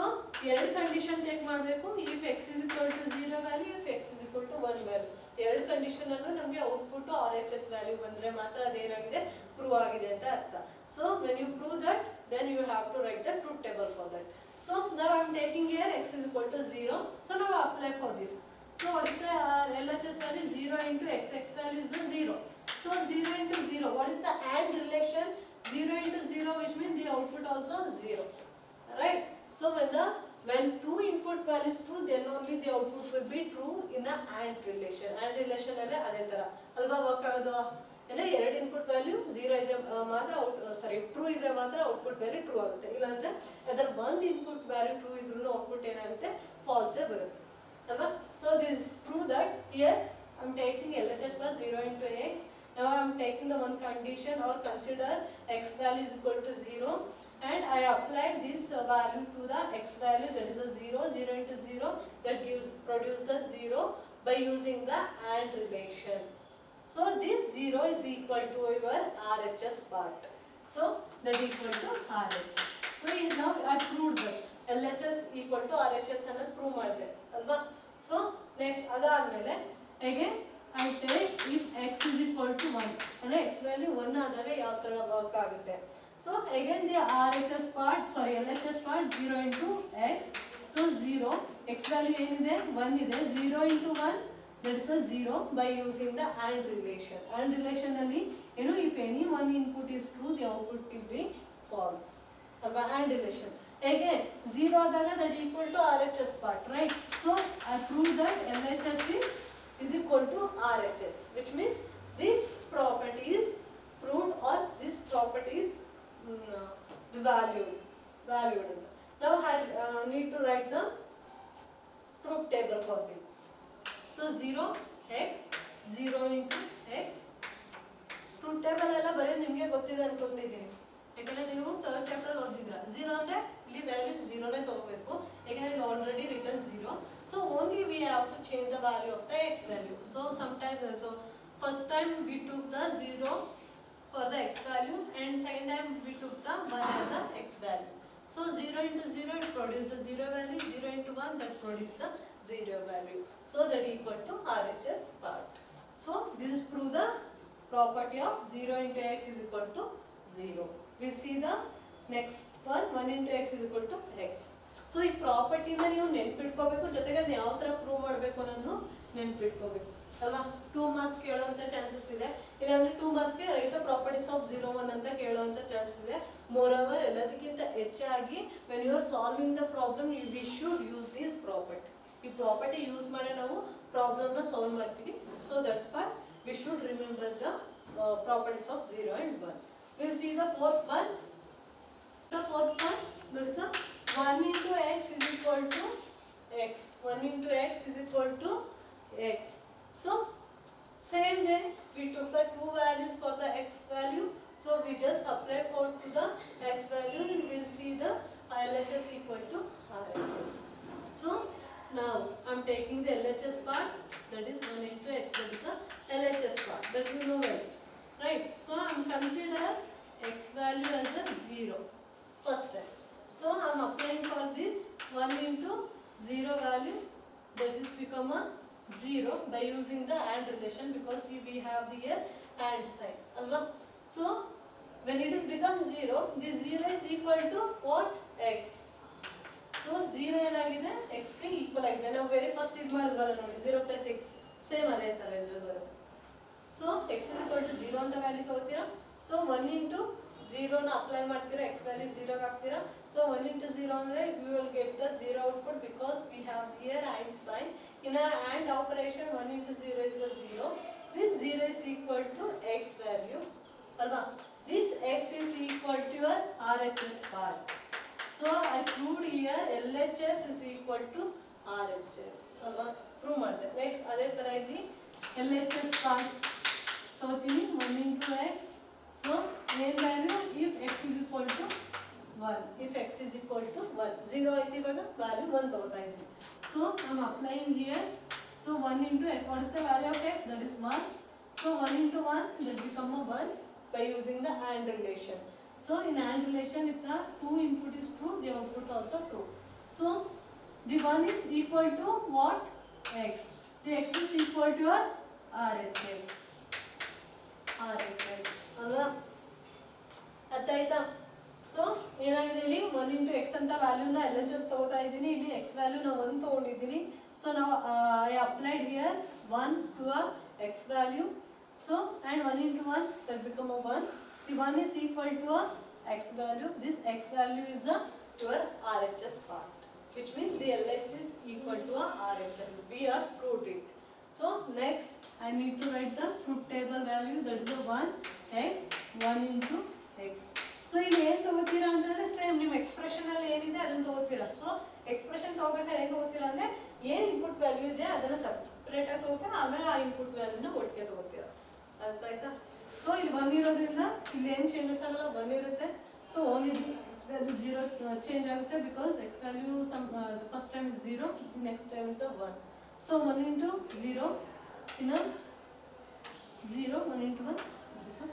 ಎರಡು condition check ಮಾಡಬೇಕು, if x is equal to 0 value, if x is equal to 1 value. ಎರಡು ಕಂಡೀಷನ್ ಅಲ್ಲೂ ನಮಗೆ ಔಟ್ಪುಟ್ RHS ವ್ಯಾಲ್ಯೂ ಬಂದ್ರೆ ಮಾತ್ರ ಅದೇನಾಗಿದೆ ಪ್ರೂವ್ ಆಗಿದೆ ಅಂತ ಅರ್ಥ. So when you prove that, then you have to write the truth table for that. So now I am taking here x is equal to 0. So now apply for this. So what is the LHS value? 0 into x, x value is the 0. So 0 into 0, what is the AND relation? 0 into 0, which means the output also 0, right? So when two input values true, then only the output will be true in a AND relation. AND relation alle ade tara alva work agodu. ಅಂದರೆ ಎರಡು input value 0 ಇದ್ರೆ ಮಾತ್ರ true ಇದ್ರೆ ಮಾತ್ರ output value true ಆಗುತ್ತೆ, ಇಲ್ಲಾಂದ್ರೆ ಅದರ ಒಂದು ಇನ್ಪುಟ್ ವ್ಯಾಲ್ಯೂ ಟ್ರೂ ಇದ್ರೂ ಔಟ್ಪುಟ್ ಏನಾಗುತ್ತೆ ಫಾಲ್ಸೇ ಬರುತ್ತೆ ಅಲ್ವಾ. So this prove that here I am taking LHS path 0 into x. Now I am taking the one condition or consider x value is equal to 0 and I applied this value to the x value, that is a 0. 0 into 0 that produce the 0 by using the AND relation. So this 0 is equal to your RHS part. So that equal to RHS. So now I proved that LHS equal to RHS and prove ಮಾಡಿದೆ ಅಲ್ವಾ. So next ಅದಾದ್ಮೇಲೆ again I take if x is equal to 1 ಅಂದರೆ x value 1 ಆದಾಗ ಯಾವ ತರ work ಆಗುತ್ತೆ. So again the RHS part LHS part 0 into x. So 0 x value ಏನಿದೆ 1 ಇದೆ, 0 into 1 that is a 0 by using the AND relation. AND relation ಅಲ್ಲಿ ಏನು if any one input is true the output will be false ಅಲ್ವಾ. AND relation again 0 ಆದಾಗ that equal to RHS part, right. So I prove that LHS is equal to RHS, which means this property is proved or this property is valued. Now I need to write the truth table for this. So 0 x 0 into x truth table ಎಲ್ಲ ಬರೀ ನಿಮಗೆ ಗೊತ್ತಿದೆ ಅನ್ಕೊಂಡಿದ್ದೀನಿ, ಯಾಕಂದ್ರೆ ನೀವು third chapter ಓದಿದ್ರ. 0 ಅಂದ್ರೆ ಇಲ್ಲಿ values 0 ನೇ ತಗೋಬೇಕು, ಯಾಕಂದ್ರೆ ಇದು already return 0. So only we have to change the value of the x value. So first time we took the 0 for the x value and second time we took the 1 as the x value. So 0 into 0 it produces the 0 value, 0 into 1 that produces the 0 value. So that equal to RHS part. So this prove the property of 0 into x is equal to 0. We see the next one, 1 into x is equal to x. So ಈ ಪ್ರಾಪರ್ಟಿನ ನೀವು ನೆನ್ಪಿಟ್ಕೋಬೇಕು, ಜೊತೆಗೆ ಅದು ಯಾವ ಥರ prove ಮಾಡಬೇಕು ಅನ್ನೋದು ನೆನ್ಪಿಟ್ಕೋಬೇಕು ಅಲ್ವಾ. 2 marks ಕೇಳೋವಂಥ chances ಇದೆ, ಇಲ್ಲಾಂದ್ರೆ 2 ಮಾರ್ಕ್ಸ್ಗೆ ರೈಟ್ ದ ಪ್ರಾಪರ್ಟೀಸ್ ಆಫ್ 0 1 ಅಂತ ಕೇಳೋವಂಥ ಚಾನ್ಸ್ ಇದೆ. ಮೋರ್ ಓವರ್ ಎಲ್ಲದಕ್ಕಿಂತ ಹೆಚ್ಚಾಗಿ when you are solving the problem we should use this property. ಈ ಪ್ರಾಪರ್ಟಿ ಯೂಸ್ ಮಾಡಿ ನಾವು ಪ್ರಾಬ್ಲಮ್ನ ಸಾಲ್ವ್ ಮಾಡ್ತೀವಿ. So that's why we should remember the properties of 0 and 1. Will see the fourth one. The fourth one, that is 1 into x is equal to x. 1 into x is equal to x. So same way we took the two values for the x value. So we just apply to the x value and we'll see the LHS equal to RHS. So now I'm taking the LHS part, that is 1 into x, that is the LHS part that you know well, right. So I'm consider x value as a 0 first time. So I am applying for this 1 into 0 value, that is become a 0 by using the AND relation, because we have the here AND sign alva. So when it is become 0, this 0 is equal to what? X. So 0 ಏನಾಗಿದೆ x ಗೆ equal ಆಗಿದೆ. ನಾವು very first ಇದು ಮಾಡಿದ್ವಲ್ಲ ನೋಡಿ, 0 plus x same ಅದೇ ತರ ಇದ್ರಲ್ಲಿ ಬರುತ್ತೆ. So x is equal to 0 ಅಂತ ವ್ಯಾಲ್ಯೂ ತಗೋತೀರಾ. ಸೊ 1 into 0 ನ ಅಪ್ಲೈ ಮಾಡ್ತೀರಾ, x value 0 ಗೆ ಹಾಕ್ತೀರಾ. So 1 into 0 ಅಂದ್ರೆ we will get the 0 output because we have here AND sign. In a AND operation 1 into 0 is a 0. This 0 is equal to x value alva. This x is equal to your RHS part. So I proved here LHS is equal to RHS alva, prove ಮಾಡಿದೆ. Next ಅದೇ ತರ ಇಲ್ಲಿ LHS part ತಗೋತೀನಿ 1 into x. So main value if x is equal to 1, if x is equal to 1, 0 ಐತಿ ಇವಾಗ value 1 ತಗೋತಾ ಇದ್ದೀನಿ. So I am applying here. So 1 into x, what is the value of x? That is 1. So 1 into 1 that become a 1 by using the AND relation. So in AND relation, if the 2 input is true, the output also true. So the 1 is equal to what? X. The x is equal to your RHS. ಅಲ್ವಾ, ಅರ್ಥ ಆಯ್ತಾ? So ಏನಾಗಿದೆ ಇಲ್ಲಿ 1 into x ಅಂತ ವ್ಯಾಲ್ಯೂನ LHS ತಗೋತಾ ಇದ್ದೀನಿ. ಇಲ್ಲಿ x value ನಾವು 1 ತಗೊಂಡಿದ್ದೀನಿ. ಸೊ ನಾವು I applied here 1 to a x value. So and 1 into 1 that become a 1. The 1 is equal to a x value. This x value is the your RHS part, which means the LHS is equal to a RHS. We are proved it. So next I need to write the truth table value, that is a 1. 1 x 1 into x. So ಇಲ್ಲಿ ಏನು ತಗೋತೀರಾ ಅಂತಂದ್ರೆ same ನಿಮ್ಮ expression ಅಲ್ಲಿ ಏನಿದೆ ಅದನ್ನ ತಗೋತೀರಾ. So expression ತಗೋಬೇಕಾದ್ರೆ ಏನು ತಗೋತೀರಾ ಅಂದ್ರೆ ಏನು ಇನ್ಪುಟ್ ವ್ಯಾಲ್ಯೂ ಇದೆ ಅದನ್ನ ಸಪ್ರೇಟ್ ಆಗಿ ತಗೋತೀರಾ, ಆಮೇಲೆ ಆ ಇನ್ಪುಟ್ ವ್ಯಾಲ್ಯೂನ ಒಟ್ಟಿಗೆ ತಗೋತೀರಾ. ಅರ್ಥ ಆಯ್ತಾ? ಸೊ ಇಲ್ಲಿ 1 ಇರೋದ್ರಿಂದ ಇಲ್ಲಿ ಏನು ಚೇಂಜಸ್ ಆಗಲ್ಲ, 1 ಇರುತ್ತೆ. So only x value 0 change ಆಗುತ್ತೆ because x value the first time is 0, the next time is 1. So 1 into 0 in a 0, 1 into 1 is a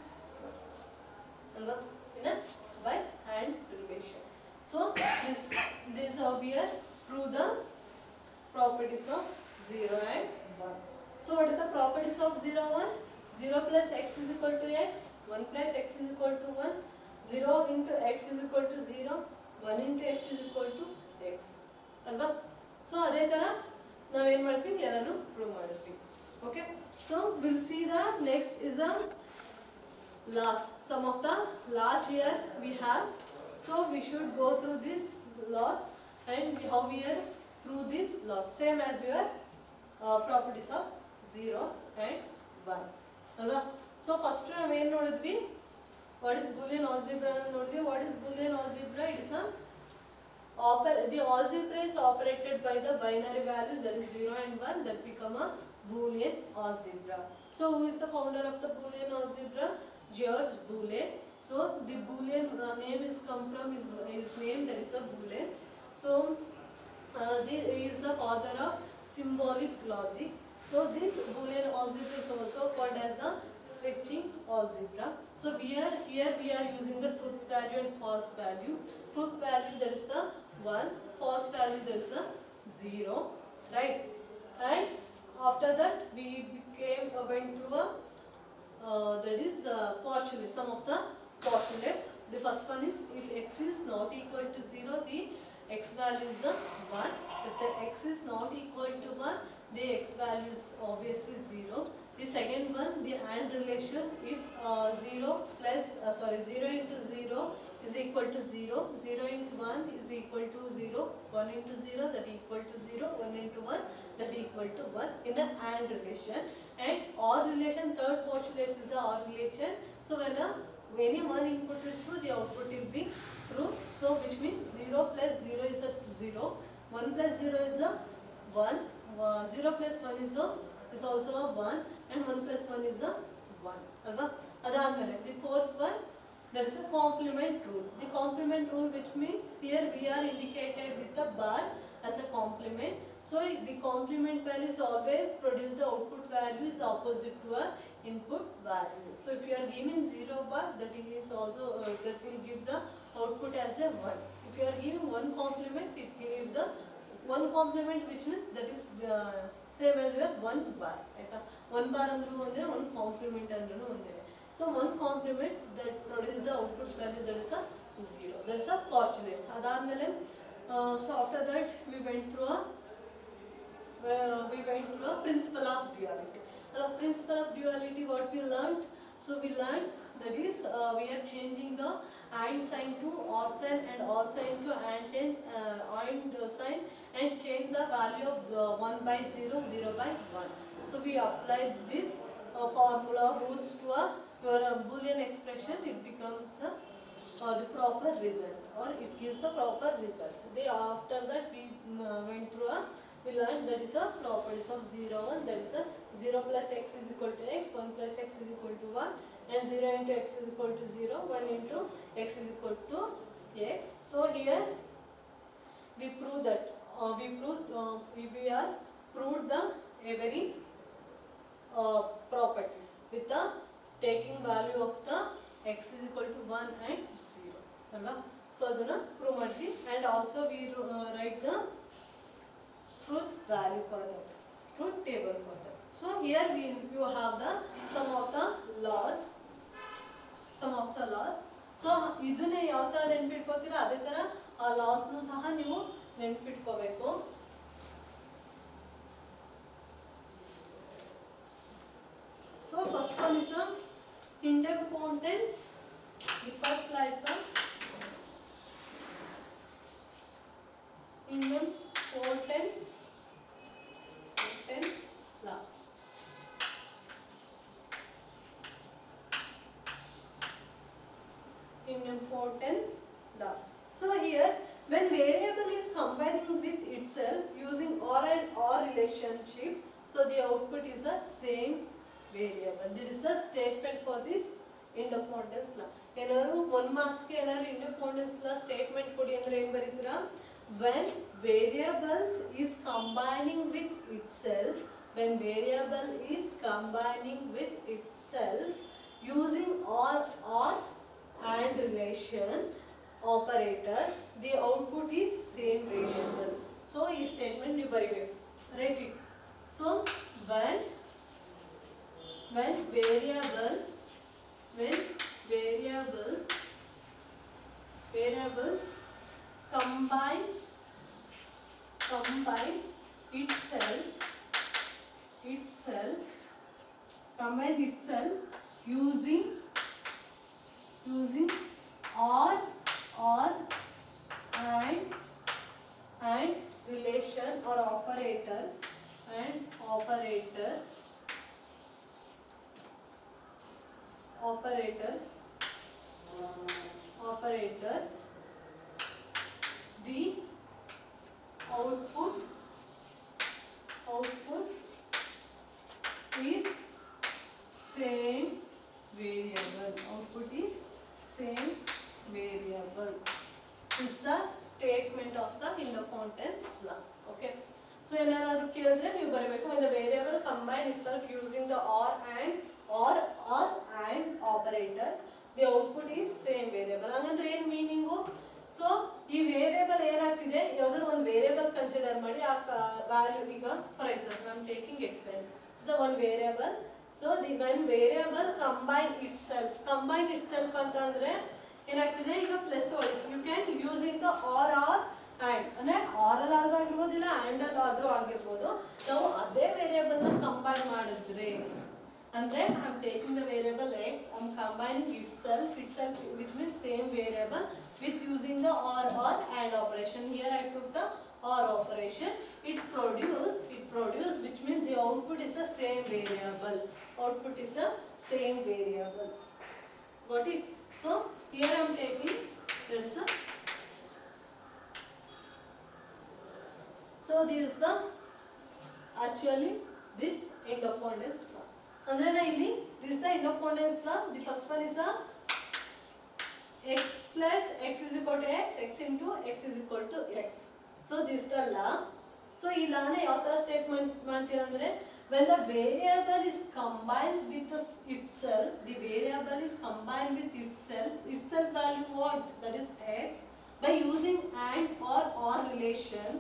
number in a by hand relation. So this we are prove the properties of 0 and 1. So what is the properties of 0 1? 0 plus x is equal to x, 1 plus x is equal to 1, 0 into x is equal to 0, 1 into x is equal to x. ಅಲ್ವಾ? So ಅದೇ ಥರ ನಾವೇನು ಮಾಡ್ತೀವಿ ಎಲ್ಲನೂ prove ಮಾಡ್ತೀವಿ. Okay, so will see the next is the laws. Some of the laws here we have. So we should go through these laws and how we are prove these laws. Same as your properties of 0 and 1. ಅಲ್ವಾ? So first ನಾವೇನು ನೋಡಿದ್ವಿ, what is Boolean algebra ನೋಡಿದ್ವಿ. What is Boolean algebra? It is the algebra is operated by the binary values, that is 0 and 1, that become a Boolean algebra. So who is the founder of the Boolean algebra? George Boole. So the Boolean name is come from his name, that is a Boole. So he is the father of symbolic logic. So this Boolean algebra is also called as a switching algebra. So here we are using the truth value and false value. Truth value, that is the 1, false value, that is the 0, right? And after that we went through a that is postulates, some of the postulates. The first one is, if x is not equal to 0, the x value is 1. If the x is not equal to 1, the x value is obviously 0. The second one, the AND relation, if 0 into 0 is equal to 0, 0 into 1 is equal to 0, 1 into 0 that equal to 0, 1 into 1 that equal to 1 in the AND relation. And OR relation, third postulate is the OR relation. So when any one input is true, the output will be true. So which means 0 plus 0 is a 0, 1 plus 0 is a 1, 0 plus 1 is also a 1, and 1 plus 1 is a 1. Alva? Adamele. The fourth one, there is a complement rule. The complement rule, which means here we are indicated with the bar as a complement. So the complement value is always produce the output value is opposite to a input value. So if you are giving 0 bar, that is also that will give the output as a 1. If you are giving one complement, it will give the one complement, which means that is same as your 1 bar. Right? 1 bar andru ondre, 1 complement andru ondre. So one complement that produces the output value, that is a 0. That is a postulate. Adadmele, so after that we went through a principle of duality. So principle of duality, what we learned? So we learned that is we are changing the AND sign to OR sign and OR sign to AND sign and change the value of 1 by 0, 0 by 1. So we applied this formula rules to your Boolean expression. It becomes the proper result, or it gives the proper result. After that we went through we learned that is a properties of 0 1, that is a 0 plus x is equal to x, 1 plus x is equal to 1, and 0 into x is equal to 0, 1 into x is equal to x. So here we prove that we are proved the every properties with the taking value of the x is equal to 1 and 0. Alva? So adana prove madvi, and also we write the truth value for that, truth table for that. So here you have the some of the laws. So ಇದನ್ನೇ ಯಾವ ಥರ ನೆನ್ಪಿಟ್ಕೋತೀರಾ ಅದೇ ಥರ ಆ ಲಾಸ್ನು ಸಹ ನೀವು ನೆನ್ಪಿಟ್ಕೋಬೇಕು. So first one is a idempotence. The first law is a idempotence law. idempotent law. So here, when variable is combining with itself using OR and OR relationship, so the output is the same variable. This is the statement for this idempotent law. ಏನಾದ್ರು 1 marks ಗೆ ಏನಾದ್ರು idempotent law statement ಕೊಡಿ ಅಂದ್ರೆ ಏನು ಬರೀತೀರಾ? When variables is combining with itself, when variable is combining with itself using or and relation operators, the output is same variable. So ಈ statement ನೀವು ಬರೀಬೇಕು. Write it. So when variables combines itself using or and relation or operators the output is same variable. Is the statement of the idempotent law. Okay. So ಏನಾದರೂ ಕೇಳಿದ್ರೆ ನೀವು ಬರಬೇಕು when the variable combine itself using the or and operators, the output is same variable. ಹಾಗಂದ್ರೆ ಏನು meaning? So ಈ variable ಏನಾಗ್ತಿದೆ, ಯಾವ್ದಾದ್ರು ಒಂದು ವೇರಿಯಬಲ್ ಕನ್ಸಿಡರ್ ಮಾಡಿ ಆ ವ್ಯಾಲ್ಯೂ, ಈಗ for example I am taking x value. So one variable, so the when variable combine itself ಅಂತ ಅಂದ್ರೆ ಏನಾಗ್ತಿದೆ, ಈಗ ಪ್ಲಸ್ ತಗೊಳ್ಳಿ, you can using the or and ಅಂದ್ರೆ ಆರಲ್ ಆದ್ರೂ ಆಗಿರ್ಬೋದು ಇಲ್ಲ ಆ್ಯಂಡಲ್ ಆದ್ರೂ ಆಗಿರ್ಬೋದು. ನಾವು ಅದೇ ವೇರಿಯಬಲ್ ನ ಕಂಬೈನ್ ಮಾಡಿದ್ರೆ ಅಂದ್ರೆ I am taking the variable x, I am combining itself which means same variable with using the or and operation. Here I took the or operation. It produce which means the output is the same variable. Got it? So here I am taking this. So this is the actually this idempotent law. Andre na illi this is the idempotent law. The first one is x plus x is equal to x into x is equal to x. So this is the law. So ಈ ಲಾನ ಯಾವ ತರ statement ಮಾಡ್ತೀರಾ ಅಂದ್ರೆ when the variable is combines with itself, the variable is combined with itself value what, that is x, by using and or relation,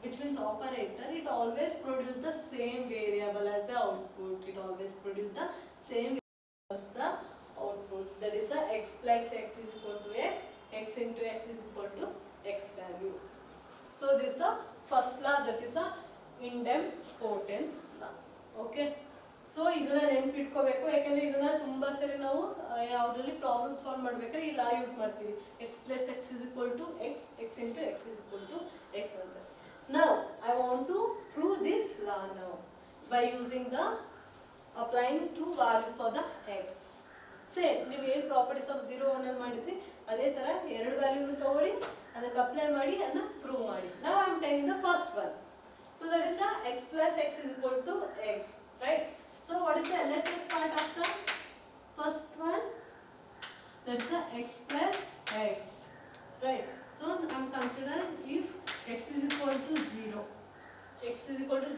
which means operator, it always produce the same variable as the output. It always produce the same as the output. That is a x plus x is equal to x into x is equal to x value. So this is the first law, that is a idempotent law. Okay. So ಇದನ್ನ ನೆನಪಿಟ್ಕೋಬೇಕು, ಯಾಕಂದ್ರೆ ಇದನ್ನ ತುಂಬಾ ಸರಿ ನಾವು ಯಾವುದರಲ್ಲಿ problem solve ಮಾಡಬೇಕಾದ್ರೆ ಈ ಲಾ use ಮಾಡ್ತೀವಿ. x plus x is equal to x into x is equal to x ಅಂತ. Now I want to prove this law now by using the applying to value for the x. Same ನೀವು ಏನು properties of 0 1 ಅಲ್ಲಿ ಮಾಡಿದ್ರಿ ಅದೇ ತರ ಎರಡು ವ್ಯಾಲ್ಯೂನು ತಗೊಳ್ಳಿ, ಅದಕ್ಕೆ ಅಪ್ಲೈ ಮಾಡಿ ಅದನ್ನ ಪ್ರೂವ್ ಮಾಡಿ. Now I am taking the first one. So that is the x plus x is equal to x, right? So what is the LHS part of the first one? That is the x plus x, right? So I am considering if x is equal to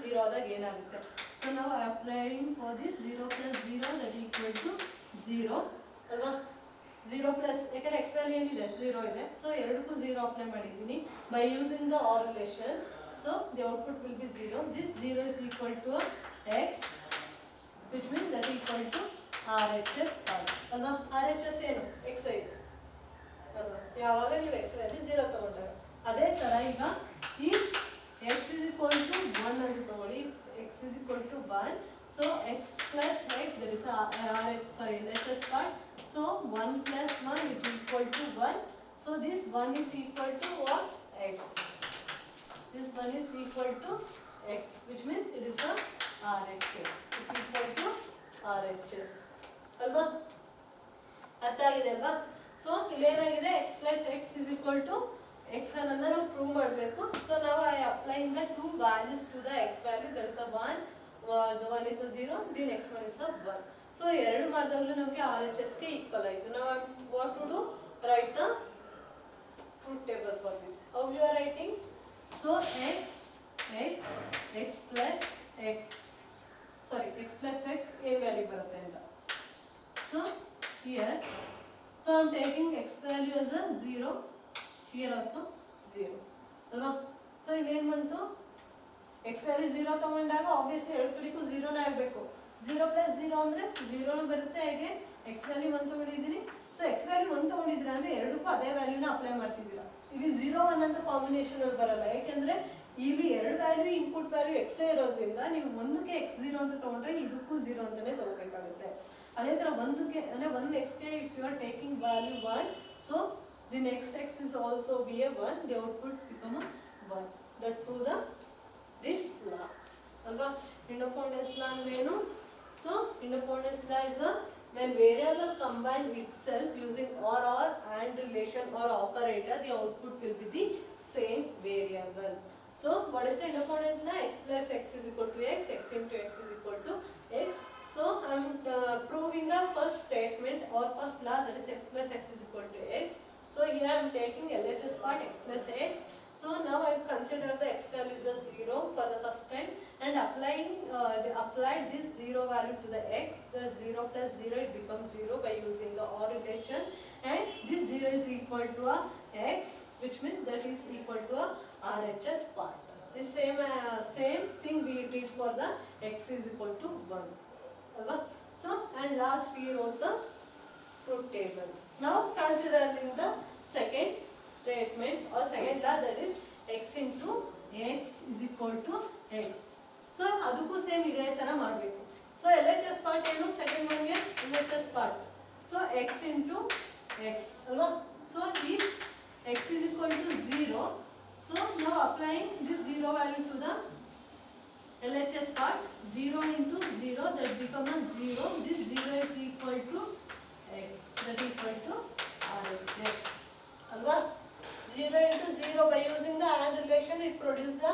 0 ಆದಾಗ ಏನಾಗುತ್ತೆ. So now I am applying for this 0 plus 0 that is equal to 0 ಅಲ್ವಾ. 0 plus ಯಾಕಂದ್ರೆ x value ಏನಿದೆ 0 ಇದೆ, so ಎರಡಕ್ಕೂ 0 apply ಮಾಡಿದ್ದೀನಿ by using the or relation. So the output will be 0. This 0 is equal to x, which means that is equal to RHS ಅಲ್ವಾ. RHS ಏನು x ಇದೆ ಅಲ್ವಾ, ಯಾವಾಗ ನೀವು x ವ್ಯಾಲ್ಯೂ 0 ತಗೊಂಡಾಗ. ಅದೇ ತರ ಈಗ if x is equal to 1 ಅಂತ ತಗೊಳ್ಳಿ, if x is equal to 1, so x plus x, that is LHS part. So 1 plus 1 is equal to 1. So this 1 is equal to what? X. This 1 is equal to x, which means it is a RHS. Is equal to RHS. ಅಲ್ವಾ, ಅರ್ಥ ಆಗಿದೆ ಅಲ್ವಾ. So ಇಲ್ಲೇನಾಗಿದೆ x plus x is equal to x ಅನ್ನೋದನ್ನ ನಾವು prove ಮಾಡಬೇಕು. So ನಾವು I applying the two values to the x value, that is a 1, the one is the 0, then x1 is the 1. So ಎರಡು ಮಾಡಿದಾಗಲೂ ನಮಗೆ RHS ಗೆ equal ಆಯಿತು. ನಾವು what to do, write the truth table for this. How you are writing? So x plus x, sorry x plus x ಏನು value ಬರುತ್ತೆ ಅಂತ. So here, so I am taking x value as a 0, here also 0 ಅಲ್ವಾ. So ಇಲ್ಲಿ ಏನು ಬಂತು, x value 0 ತಗೊಂಡಾಗ obviously ಎರಡು ಕಡೆಗೂ 0 ನೇ ಆಗಬೇಕು. 0 plus 0 ಅಂದರೆ 0 ಬರುತ್ತೆ. ಹೇಗೆ x ವ್ಯಾಲ್ಯೂ 1 ತಗೊಂಡಿದ್ದೀನಿ. ಸೊ x ವ್ಯಾಲ್ಯೂ 1 ತಗೊಂಡಿದ್ದೀರಾ ಅಂದರೆ ಎರಡಕ್ಕೂ ಅದೇ ವ್ಯಾಲ್ಯೂನ ಅಪ್ಲೈ ಮಾಡ್ತಿದ್ದೀರಾ. ಇಲ್ಲಿ 0 1 ಅಂತ ಕಾಂಬಿನೇಷನ್ ಅಲ್ಲಿ ಬರಲ್ಲ, ಯಾಕೆಂದ್ರೆ ಇಲ್ಲಿ ಎರಡು ವ್ಯಾಲ್ಯೂ ಇನ್ಪುಟ್ ವ್ಯಾಲ್ಯೂ x ಇರೋದ್ರಿಂದ ನೀವು ಒಂದಕ್ಕೆ x0 ಅಂತ ತಗೊಂಡ್ರೆ ಇದಕ್ಕೂ 0 ಅಂತಾನೆ ತಗೋಬೇಕಾಗುತ್ತೆ. ಅದೇ ತರ ಒಂದಕ್ಕೆ ಅಂದ್ರೆ 1x ಗೆ if you are taking value 1, so the next x is also be a 1, the output become a 1. That prove the this law alva. Independence law andrenu? So independence law is a when variable combine itself using or and relation or operator, the output will be the same variable. So what is the independence law? X plus x is equal to x, x into x is equal to x. So I am proving the first statement or first law, that is x plus x is equal to x. So here I am taking LHS part x plus x. So now I consider the x value is a 0 for the first time and applied this 0 value to the x. The 0 plus 0, it becomes 0 by using the OR relation, and this 0 is equal to a x, which means that is equal to a RHS part. The same thing we did for the x is equal to 1. So and last we wrote the truth table. Now considering the second statement or second law, that is x into x is equal to x. So ಅದಕ್ಕೂ same ಇದೇ ತರ ಮಾಡಬೇಕು. So LHS part ಏನು, second one ಗೆ LHS part. So x into x ಅಲ್ವಾ. So if x is equal to 0, so now applying this 0 value to the LHS part, 0 into 0, that become a 0. This 0 is equal to x, that equal to RHS alva. 0 into 0, by using the AND relation, it produces the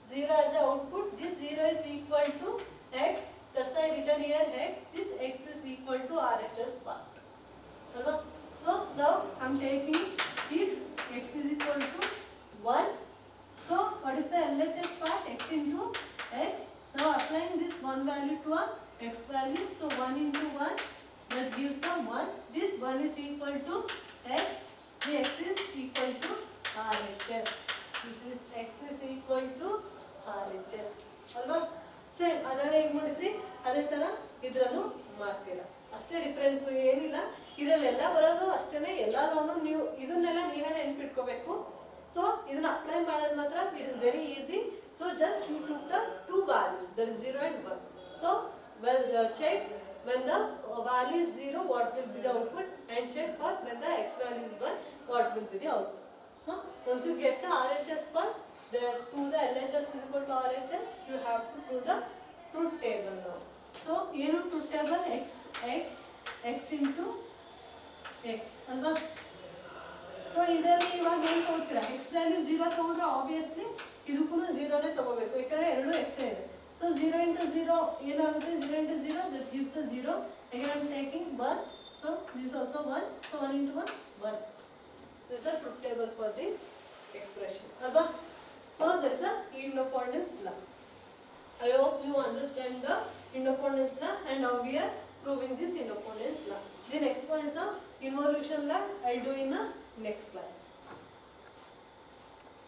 0 as the output. This 0 is equal to x, that's why I written here x. This x is equal to RHS part alva. So now I am taking, if x is equal to 1, so what is the LHS part? X into x. Now applying this 1 value to a x value, so 1 into 1, that gives the 1. This 1 is equal to x, the x is equal to RHS. This is x is equal to RHS alva. Same ಅದನ್ನ ಹೇಗೆ ಮಾಡಿದ್ರಿ ಅದೇ ತರ ಇದ್ರಲ್ಲೂ ಮಾಡ್ತೀರಾ, ಅಷ್ಟೇ difference ಏನಿಲ್ಲ. ಇದರಲ್ಲೆಲ್ಲ ಬರೋದು ಅಷ್ಟೇನೆ, ಎಲ್ಲಾನು ನೀವು ಇದನ್ನೆಲ್ಲ ನೀವೇ ನೆನ್ಪಿಟ್ಕೋಬೇಕು. ಸೊ ಇದನ್ನ ಅಪ್ಲೈ ಮಾಡೋದು ಮಾತ್ರ it is very easy. So just you took the two values, that is 0 and 1. So check when the value is 0 what will be the output, and check for when the x value is 1 what will be the output. So once you get the RHS part, the prove the LHS is equal to RHS, you have to prove the truth table now. So ಏನು truth table? x into x ಅಲ್ವಾ. So ಇದರಲ್ಲಿ ಇವಾಗ ಏನು ತಗೋತೀರಾ, x value 0 ತಗೊಂಡ್ರೆ obviously ಇದಕ್ಕೂ 0 ನೇ ತಗೋಬೇಕು, ಯಾಕಂದ್ರೆ ಎರಡು x ಇದೆ. ಸೊ 0 into 0 ಏನಾಗುತ್ತೆ, 0 into 0, that gives the 0. Again I am taking 1, so this is also 1, so 1 into 1, 1. This is a truth table for this expression alva. So there is a independence law. I hope you understand the independence law and how we are proving this independence law. The next one is a involution law. I will do in the next class.